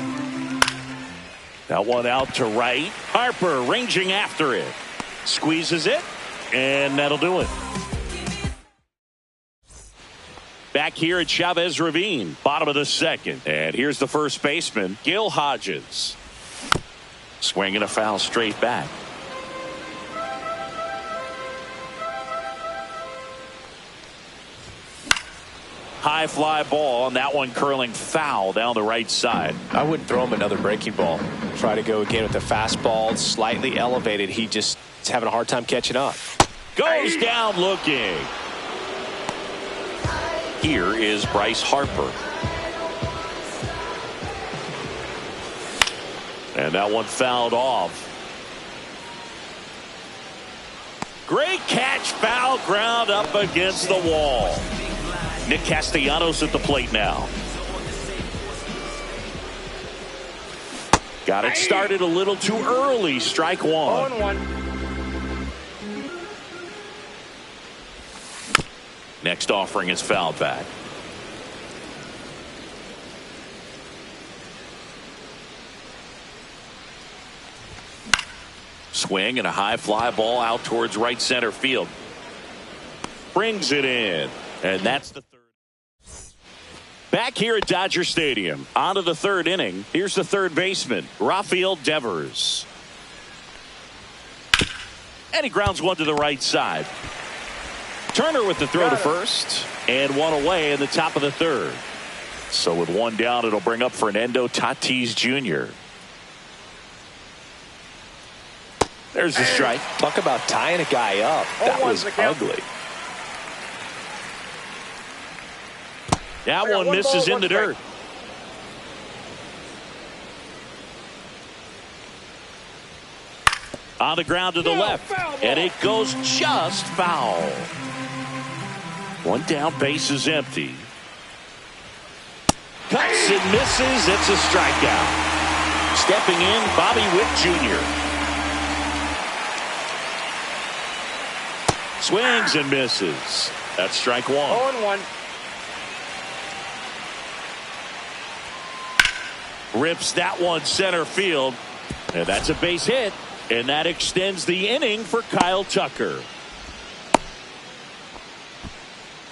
That one out to right. Harper ranging after it. Squeezes it, and that'll do it. Back here at Chavez Ravine, bottom of the second. And here's the first baseman, Gil Hodges. Swinging a foul straight back. High fly ball, and that one curling foul down the right side. I wouldn't throw him another breaking ball. Try to go again with the fastball, slightly elevated. He just is having a hard time catching up. Goes down looking. Here is Bryce Harper. And that one fouled off. Great catch, foul ground up against the wall. Nick Castellanos at the plate now. Got it started a little too early. Strike one. 0-1. Next offering is fouled back. Swing and a high fly ball out towards right center field. Brings it in. And that's the third. Back here at Dodger Stadium, on to the third inning. Here's the third baseman, Rafael Devers. And he grounds one to the right side. Turner with the throw to first, and one away in the top of the third. So with one down, it'll bring up Fernando Tatis Jr. There's the strike. Talk about tying a guy up. That was ugly. That one misses in the dirt. On the ground to the left, and it goes just foul. One down, base is empty. Cuts and misses. It's a strikeout. Stepping in, Bobby Witt Jr. Swings and misses. That's strike one. 0-1. Rips that one center field, and that's a base hit, and that extends the inning for Kyle Tucker.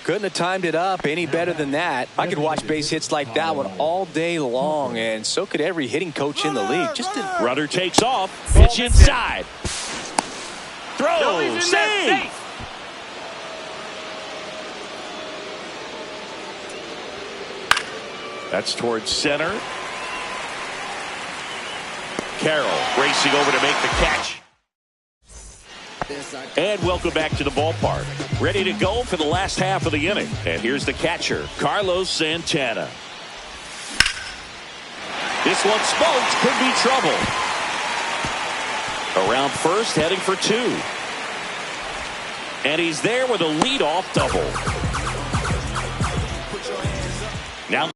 Couldn't have timed it up any better than that. I could watch base hits like that one all day long, and so could every hitting coach in the league. Runner takes off, pitch inside. Throw, save. That's towards center. Carroll racing over to make the catch. And welcome back to the ballpark. Ready to go for the last half of the inning. And here's the catcher, Carlos Santana. This one smoked, could be trouble. Around first, heading for two. And he's there with a leadoff double. Now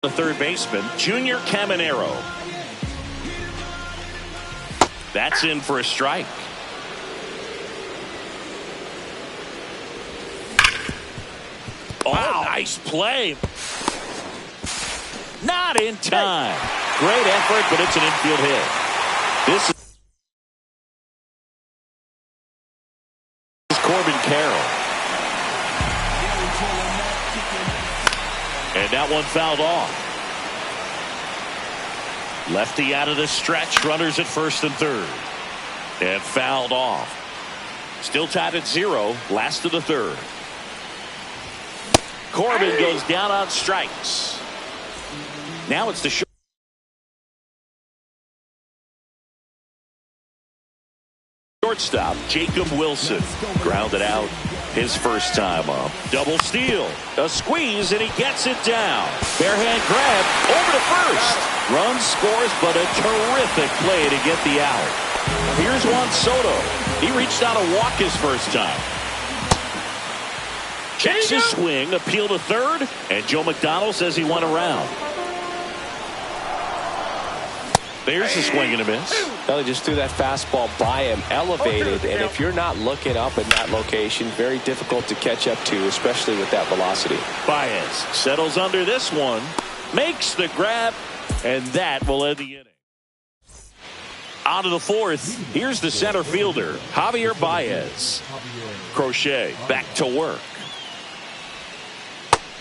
the third baseman, Junior Caminero. That's in for a strike. Oh, wow. Nice play. Not in time. Great effort, but it's an infield hit. This is Corbin Carroll. And that one fouled off. Lefty out of the stretch. Runners at first and third. And fouled off. Still tied at 0. Last of the third. Corbin goes down on strikes. Now it's the shortstop, Jacob Wilson. Grounded out his first time up. Double steal. A squeeze, and he gets it down. Barehand grab over to first. Run scores, but a terrific play to get the out. Here's Juan Soto. He reached out a walk his first time. Checks his swing, appeal to third, and Joe McDonald says he went around. There's a swing and a miss. Well, he just threw that fastball by him, elevated, and if you're not looking up in that location, very difficult to catch up to, especially with that velocity. Baez settles under this one, makes the grab, and that will end the inning. On to the fourth. Here's the center fielder, Javier Baez. Crochet back to work.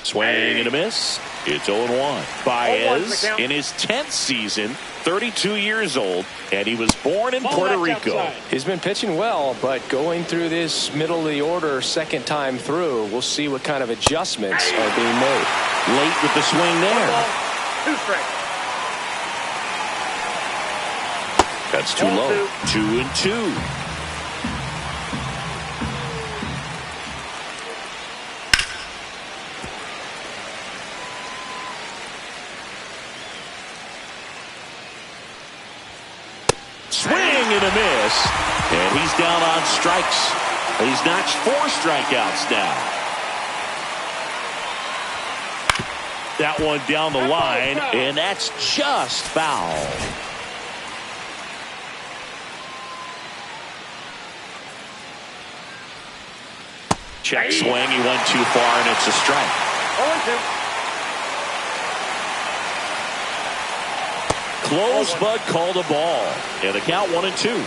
Swing and a miss. It's 0-1. Baez in his 10th season, 32 years old, and he was born in Puerto Rico. He's been pitching well, but going through this middle of the order second time through, we'll see what kind of adjustments are being made. Late with the swing there. 2 strikes. That's too low. 2-2. Swing and a miss, and he's down on strikes. He's notched 4 strikeouts now. That one down the line, and that's just foul. Check swing, he went too far, and it's a strike. 0-2. Close, but called a ball. And the count 1-2.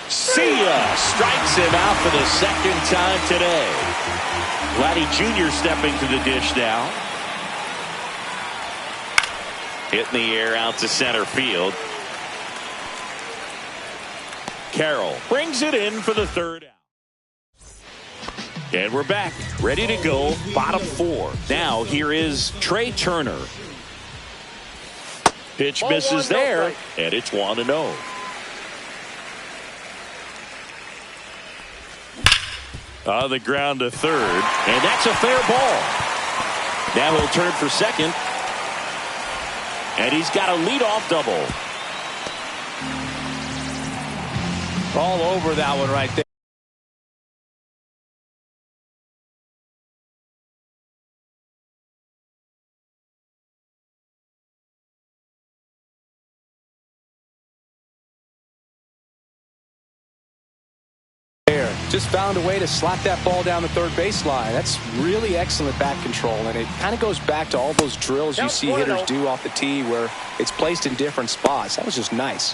See ya! Strikes him out for the second time today. Vladdy Jr. stepping to the dish now. Hit in the air out to center field. Carroll brings it in for the third out. And we're back, ready to go, bottom 4. Now here is Trey Turner. Pitch misses there, and it's 1-0. On the ground to third, and that's a fair ball. Now he'll turn for second, and he's got a leadoff double. All over that one right there. Just found a way to slap that ball down the third baseline. That's really excellent bat control, and it kind of goes back to all those drills you see hitters do off the tee where it's placed in different spots. That was just nice.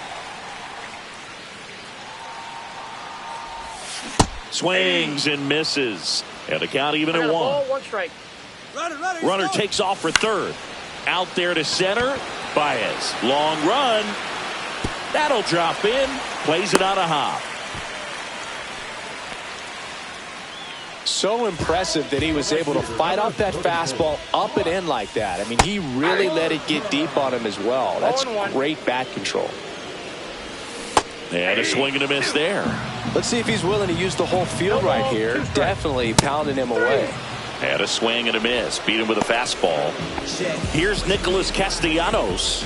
Swings and misses, and the count even at 1. 1 strike. Runner takes off for third. Out there to center. Baez. Long run. That'll drop in. Plays it on a hop. So impressive that he was able to fight off that fastball up and in like that. I mean, he really let it get deep on him as well. That's great bat control. And a swing and a miss there. Let's see if he's willing to use the whole field right here. Definitely pounding him away. And a swing and a miss. Beat him with a fastball. Here's Nicholas Castellanos.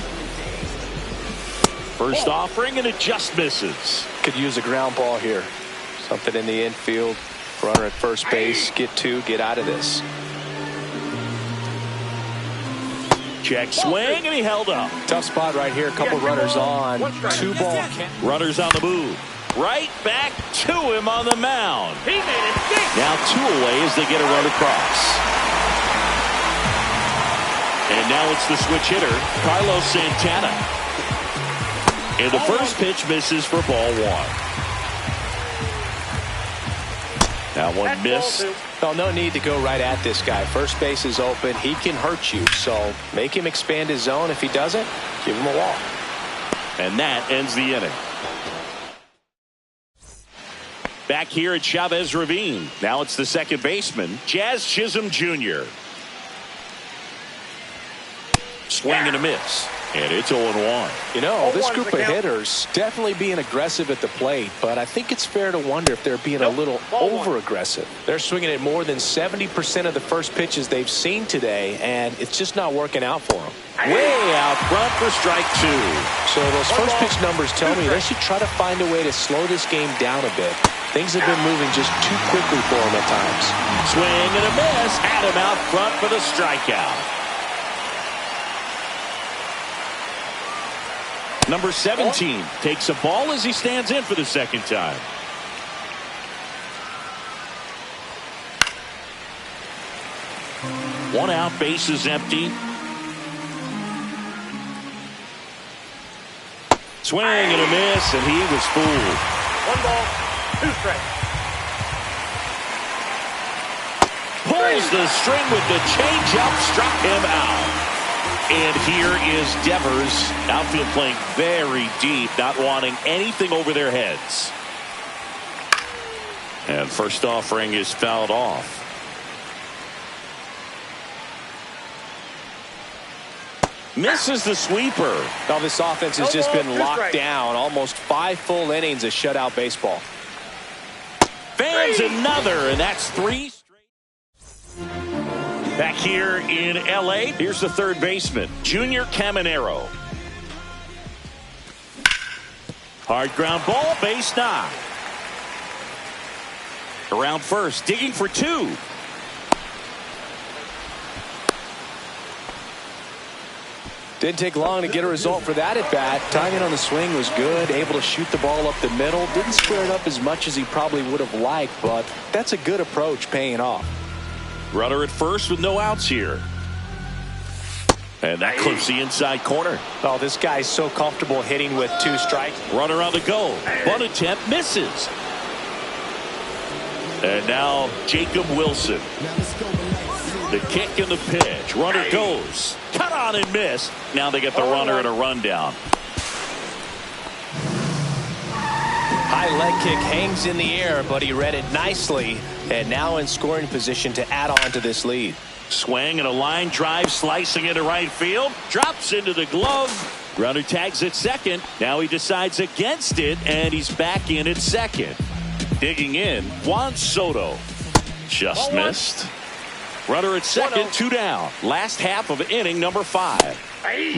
First offering, and it just misses. Could use a ground ball here. Something in the infield. Runner at first base. Get 2. Get out of this. Check swing, and he held up. Tough spot right here. A couple runners on. 2 ball. Runners on the move. Right back to him on the mound. He made it. Now 2 away as they get a run across. And now it's the switch hitter, Carlos Santana. And the first pitch misses for ball 1. That one missed. Well, no need to go right at this guy. First base is open. He can hurt you. So make him expand his zone. If he doesn't, give him a walk. And that ends the inning. Back here at Chavez Ravine. Now it's the second baseman, Jazz Chisholm Jr. Swing and a miss. And it's 0-1. You know, this group of hitters definitely being aggressive at the plate, but I think it's fair to wonder if they're being a little over-aggressive. They're swinging at more than 70% of the first pitches they've seen today, and it's just not working out for them. Way out front for strike 2. So those first pitch numbers tell me they should try to find a way to slow this game down a bit. Things have been moving just too quickly for them at times. Swing and a miss. Adam out front for the strikeout. Number 17 takes a ball as he stands in for the second time. One out, base is empty. Swing and a miss, and he was fooled. 1 ball, 2 strikes. Pulls the string with the changeup, struck him out. And here is Devers, outfield playing very deep, not wanting anything over their heads. And first offering is fouled off. Misses the sweeper. Now this offense has just been locked down. Almost 5 full innings of shutout baseball. Fans another, and that's 3 straight. Back here in L.A., here's the third baseman, Junior Caminero. Hard ground ball, base knock. Around first, digging for 2. Didn't take long to get a result for that at bat. Timing on the swing was good, able to shoot the ball up the middle. Didn't square it up as much as he probably would have liked, but that's a good approach, paying off. Runner at first with no outs here. And that clips the inside corner. Oh, this guy's so comfortable hitting with 2 strikes. Runner on the go. Bunt attempt misses. And now Jacob Wilson. The kick and the pitch. Runner goes. Cut on and miss. Now they get the runner and a rundown. High leg kick hangs in the air, but he read it nicely. And now in scoring position to add on to this lead. Swing and a line drive slicing into right field. Drops into the glove. Runner tags at second. Now he decides against it, and he's back in at second. Digging in, Juan Soto. Just missed. Runner at second, 2 down. Last half of inning number 5.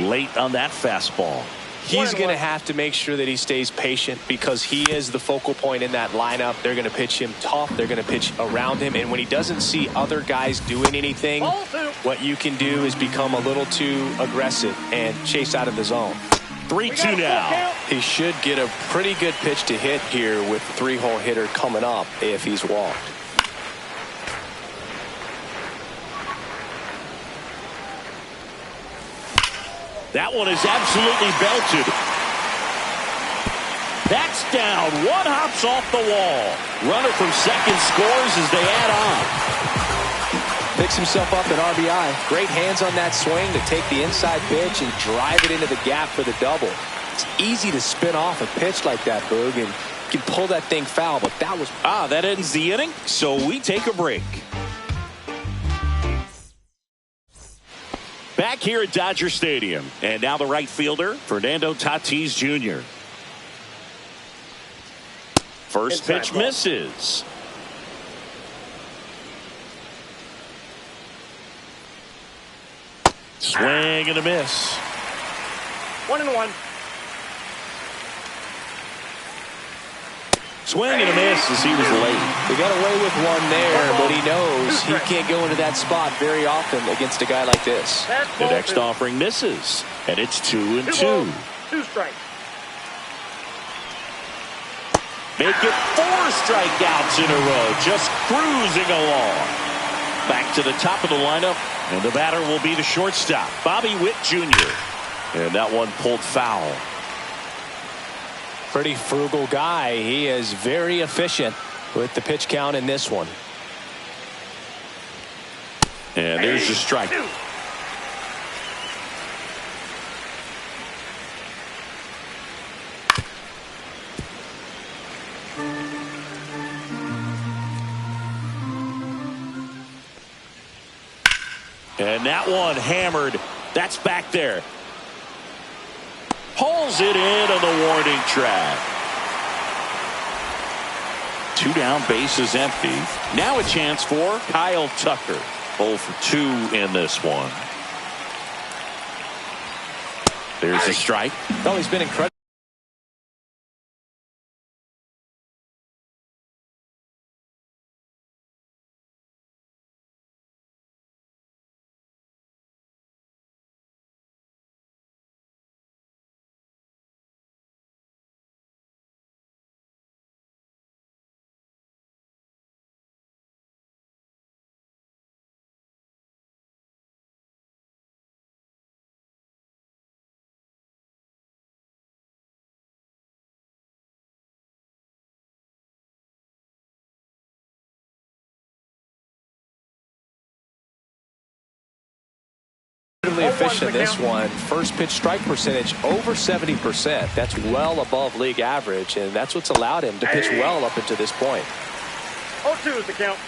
Late on that fastball. He's going to have to make sure that he stays patient because he is the focal point in that lineup. They're going to pitch him tough. They're going to pitch around him. And when he doesn't see other guys doing anything, what you can do is become a little too aggressive and chase out of the zone. 3-2 now. He should get a pretty good pitch to hit here with the 3-hole hitter coming up if he's walked. That one is absolutely belted. That's down. One hops off the wall. Runner from second scores as they add on. Picks himself up an RBI. Great hands on that swing to take the inside pitch and drive it into the gap for the double. It's easy to spin off a pitch like that, Boog, and you can pull that thing foul, but that was... That ends the inning, so we take a break. Back here at Dodger Stadium, and now the right fielder, Fernando Tatis Jr. First pitch misses. Swing and a miss. 1-1. Swing and a miss as he was late. He got away with one there, but he knows he can't go into that spot very often against a guy like this. The next offering misses, and it's 2-2. 2 strikes. Make it 4 strikeouts in a row, just cruising along. Back to the top of the lineup, and the batter will be the shortstop, Bobby Witt Jr. And that one pulled foul. Pretty frugal guy. He is very efficient with the pitch count in this one. And there's the strike. And that one hammered. That's back there. Pulls it in on the warning track. 2 down, bases empty. Now a chance for Kyle Tucker. 0 for 2 in this one. There's a strike. Oh, he's been incredible. Really efficient in this one. First pitch strike percentage over 70%. That's well above league average, and that's what's allowed him to pitch well up until this point. 0-2 is the count.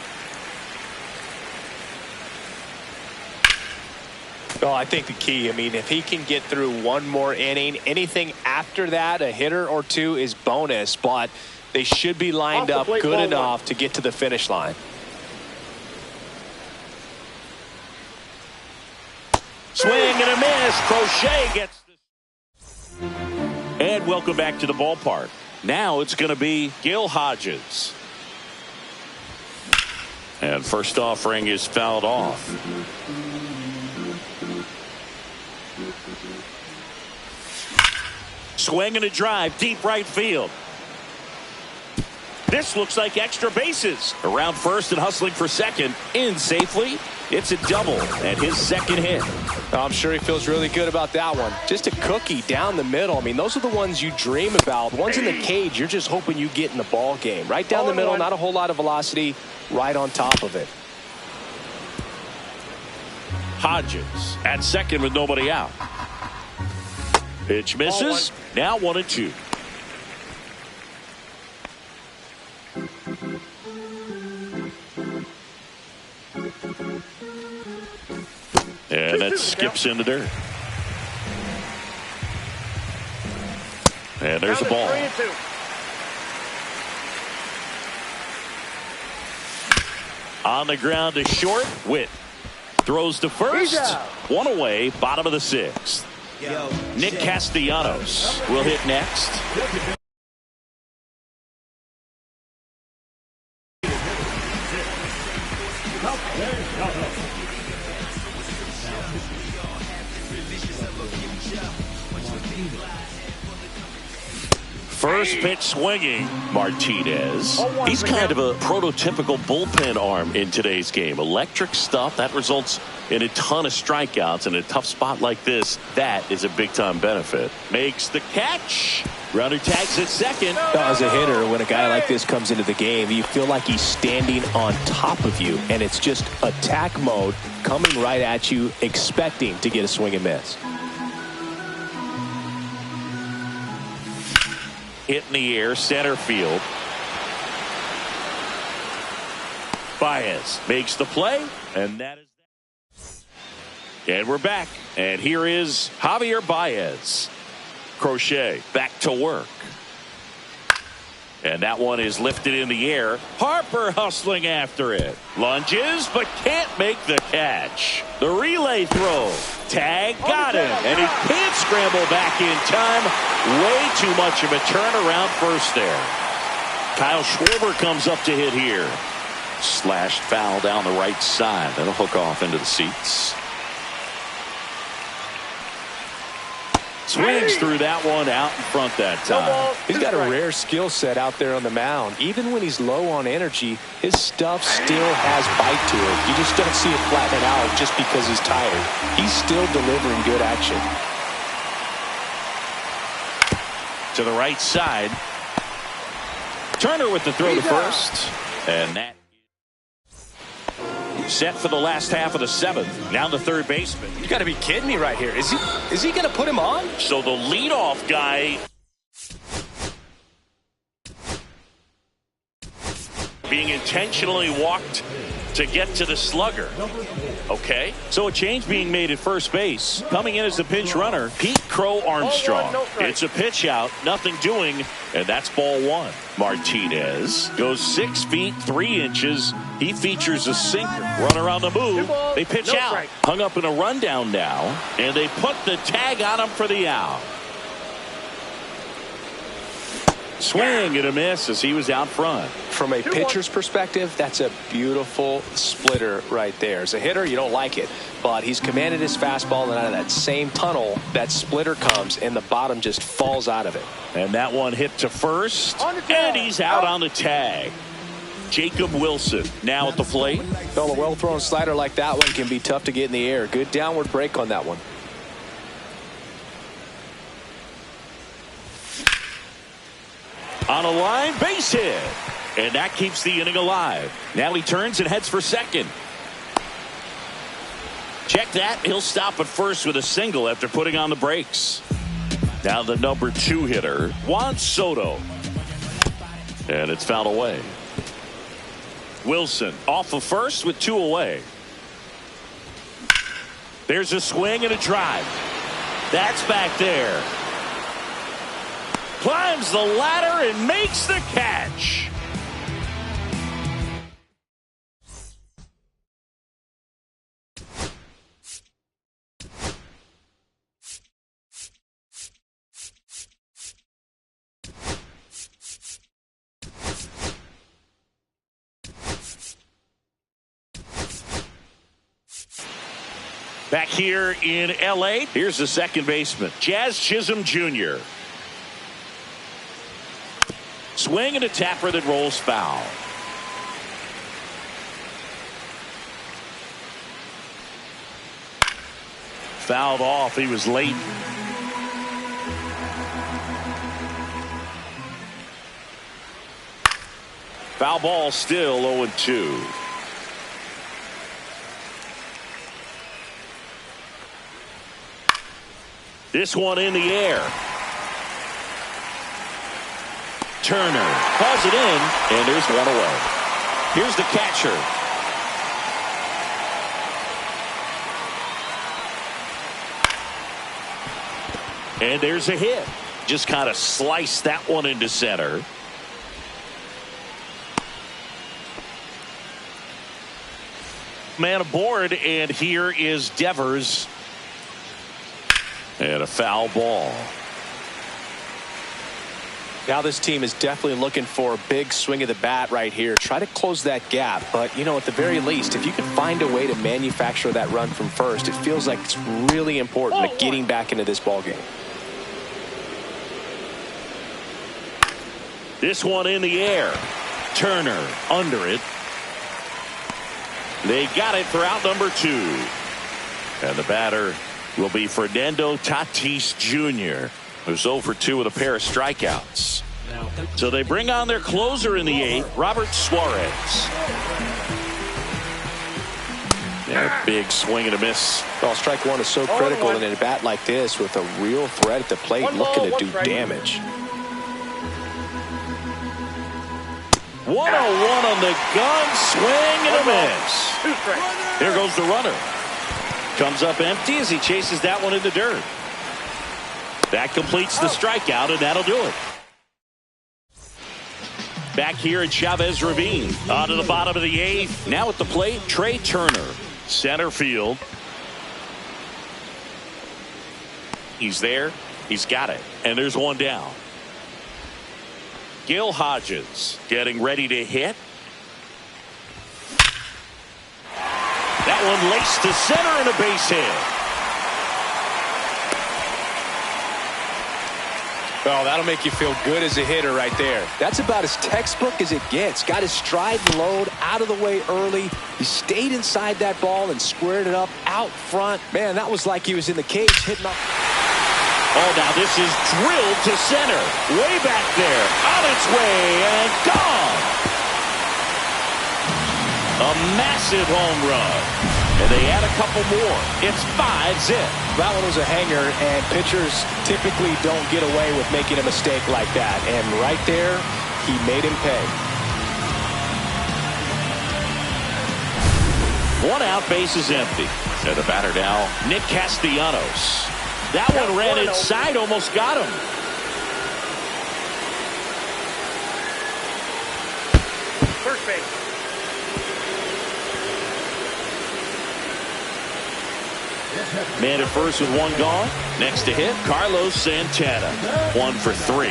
Well, I think the key, I mean, if he can get through one more inning, anything after that, a hitter or two is bonus, but they should be lined up good enough to get to the finish line. Swing and a miss. Crochet gets this. And welcome back to the ballpark. Now it's going to be Gil Hodges. And first offering is fouled off. Swing and a drive, deep right field. This looks like extra bases. Around first and hustling for second. In safely. It's a double and his second hit. I'm sure he feels really good about that one. Just a cookie down the middle. I mean, those are the ones you dream about. Ones in the cage, you're just hoping you get in the ball game. Right down the middle, not a whole lot of velocity. Right on top of it. Hodges at second with nobody out. Pitch misses. Now 1-2. And that skips in the dirt. And there's the ball. 3-2. On the ground to short. Witt throws to first. One away. Bottom of the sixth. Nick Castellanos will hit next. First pitch swinging, Martinez. He's kind of a prototypical bullpen arm in today's game. Electric stuff that results in a ton of strikeouts in a tough spot like this. That is a big-time benefit. Makes the catch. Runner tags at second. As a hitter, when a guy like this comes into the game, you feel like he's standing on top of you, and it's just attack mode coming right at you, expecting to get a swing and miss. Hit in the air, center field. Baez makes the play, and that is that. And we're back, and here is Javier Baez. Crochet back to work. And that one is lifted in the air. Harper hustling after it. Lunges, but can't make the catch. The relay throw. Tag got him. And he can't scramble back in time. Way too much of a turnaround first there. Kyle Schwarber comes up to hit here. Slashed foul down the right side. That'll hook off into the seats. Swings through that one out in front that time. He's got a rare skill set out there on the mound. Even when he's low on energy, his stuff still has bite to it. You just don't see it flatten out just because he's tired. He's still delivering good action. To the right side. Turner with the throw to first. And that set for the last half of the seventh. Now the third baseman. You got to be kidding me right here. Is he going to put him on? So the leadoff guy being intentionally walked to get to the slugger. Okay, so a change being made at first base. Coming in as the pinch runner, Pete Crow Armstrong. It's a pitch out, nothing doing, and that's ball one. Martinez goes 6 feet 3 inches. He features a sinker. Run around the move. They pitch out. Hung up in a rundown now, and they put the tag on him for the out. Swing and a miss as he was out front. From a pitcher's perspective, that's a beautiful splitter right there. As a hitter, you don't like it, but he's commanded his fastball, and out of that same tunnel, that splitter comes, and the bottom just falls out of it. And that one hit to first, and he's out on the tag. Jacob Wilson now at the plate. Well, a well-thrown slider like that one can be tough to get in the air. Good downward break on that one. On a line, base hit. And that keeps the inning alive. Now he turns and heads for second. Check that. He'll stop at first with a single after putting on the brakes. Now the number 2 hitter, Juan Soto. And it's fouled away. Wilson off of first with 2 away. There's a swing and a drive. That's back there. Climbs the ladder and makes the catch. Back here in L.A., here's the second baseman, Jazz Chisholm Jr. Swing and a tapper that rolls foul. Fouled off. He was late. Foul ball, still 0-2. This one in the air. Turner calls it in, and there's one away. Here's the catcher. And there's a hit. Just kind of sliced that one into center. Man aboard, and here is Devers. And a foul ball. Now this team is definitely looking for a big swing of the bat right here. Try to close that gap. But, you know, at the very least, if you can find a way to manufacture that run from first, it feels like it's really important to getting back into this ball game. This one in the air. Turner under it. They got it for out number 2. And the batter will be Fernando Tatis Jr., who's 0 for 2 with a pair of strikeouts. So they bring on their closer in the 8th, Robert Suarez. Yeah, big swing and a miss. Well, strike one is so critical in a bat like this with a real threat at the plate looking to do damage. 1-0-1 on the gun, swing and a miss. Here goes the runner. Comes up empty as he chases that one in the dirt. That completes the strikeout, and that'll do it. Back here at Chavez Ravine. On to the bottom of the 8th. Now at the plate, Trey Turner. Center field. He's there. He's got it. And there's one down. Gil Hodges getting ready to hit. That one laced to center and a base hit. Oh, that'll make you feel good as a hitter right there. That's about as textbook as it gets. Got his stride and load out of the way early. He stayed inside that ball and squared it up out front. Man, that was like he was in the cage hitting up. Oh, now this is drilled to center. Way back there. On its way and gone. A massive home run. And they add a couple more. It's 5-zip. That one was a hanger, and pitchers typically don't get away with making a mistake like that. And right there, he made him pay. 1 out, base is empty. And the batter now, Nick Castellanos. That one ran inside, almost got him. First base. Man at first with 1 gone. Next to hit, Carlos Santana. 1 for 3.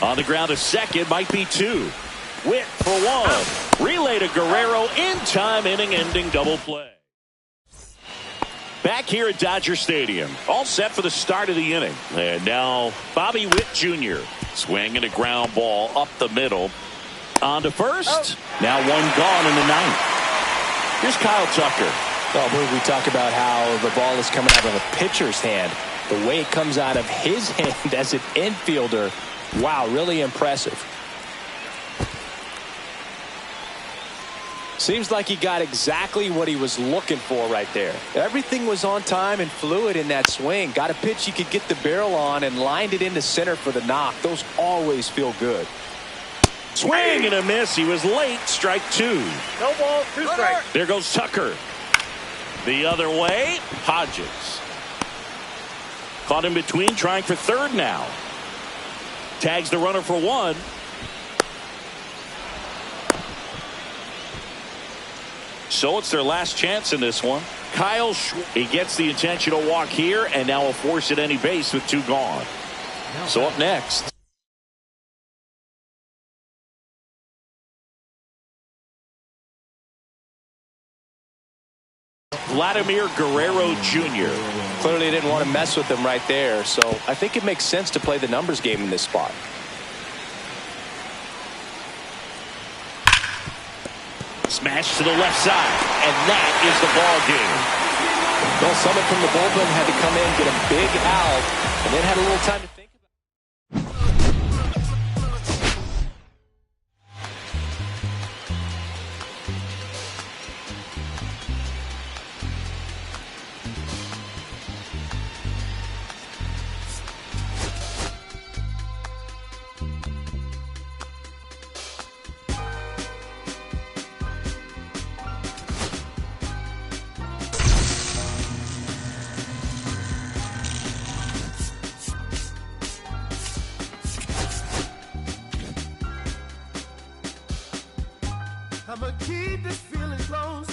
On the ground, a second, might be 2. Witt for 1. Relay to Guerrero in time, inning-ending double play. Back here at Dodger Stadium, all set for the start of the inning. And now Bobby Witt Jr. swinging a ground ball up the middle. On to first. Now 1 gone in the 9th. Here's Kyle Tucker. Well, we talk about how the ball is coming out of a pitcher's hand. The way it comes out of his hand as an infielder, wow, really impressive. Seems like he got exactly what he was looking for right there. Everything was on time and fluid in that swing. Got a pitch he could get the barrel on and lined it into center for the knock. Those always feel good. Swing and a miss. He was late. Strike two. No ball, 2 strikes. There goes Tucker. The other way, Hodges. Caught in between, trying for third now. Tags the runner for 1. So it's their last chance in this one. Kyle he gets the intentional walk here, and now will force at any base with 2 gone. So up next. Vladimir Guerrero Jr. Clearly didn't want to mess with him right there, so I think it makes sense to play the numbers game in this spot. Smash to the left side, and that is the ball game. Well, someone from the bullpen had to come in, get a big out, and then had a little time to think. I'ma keep this feeling close.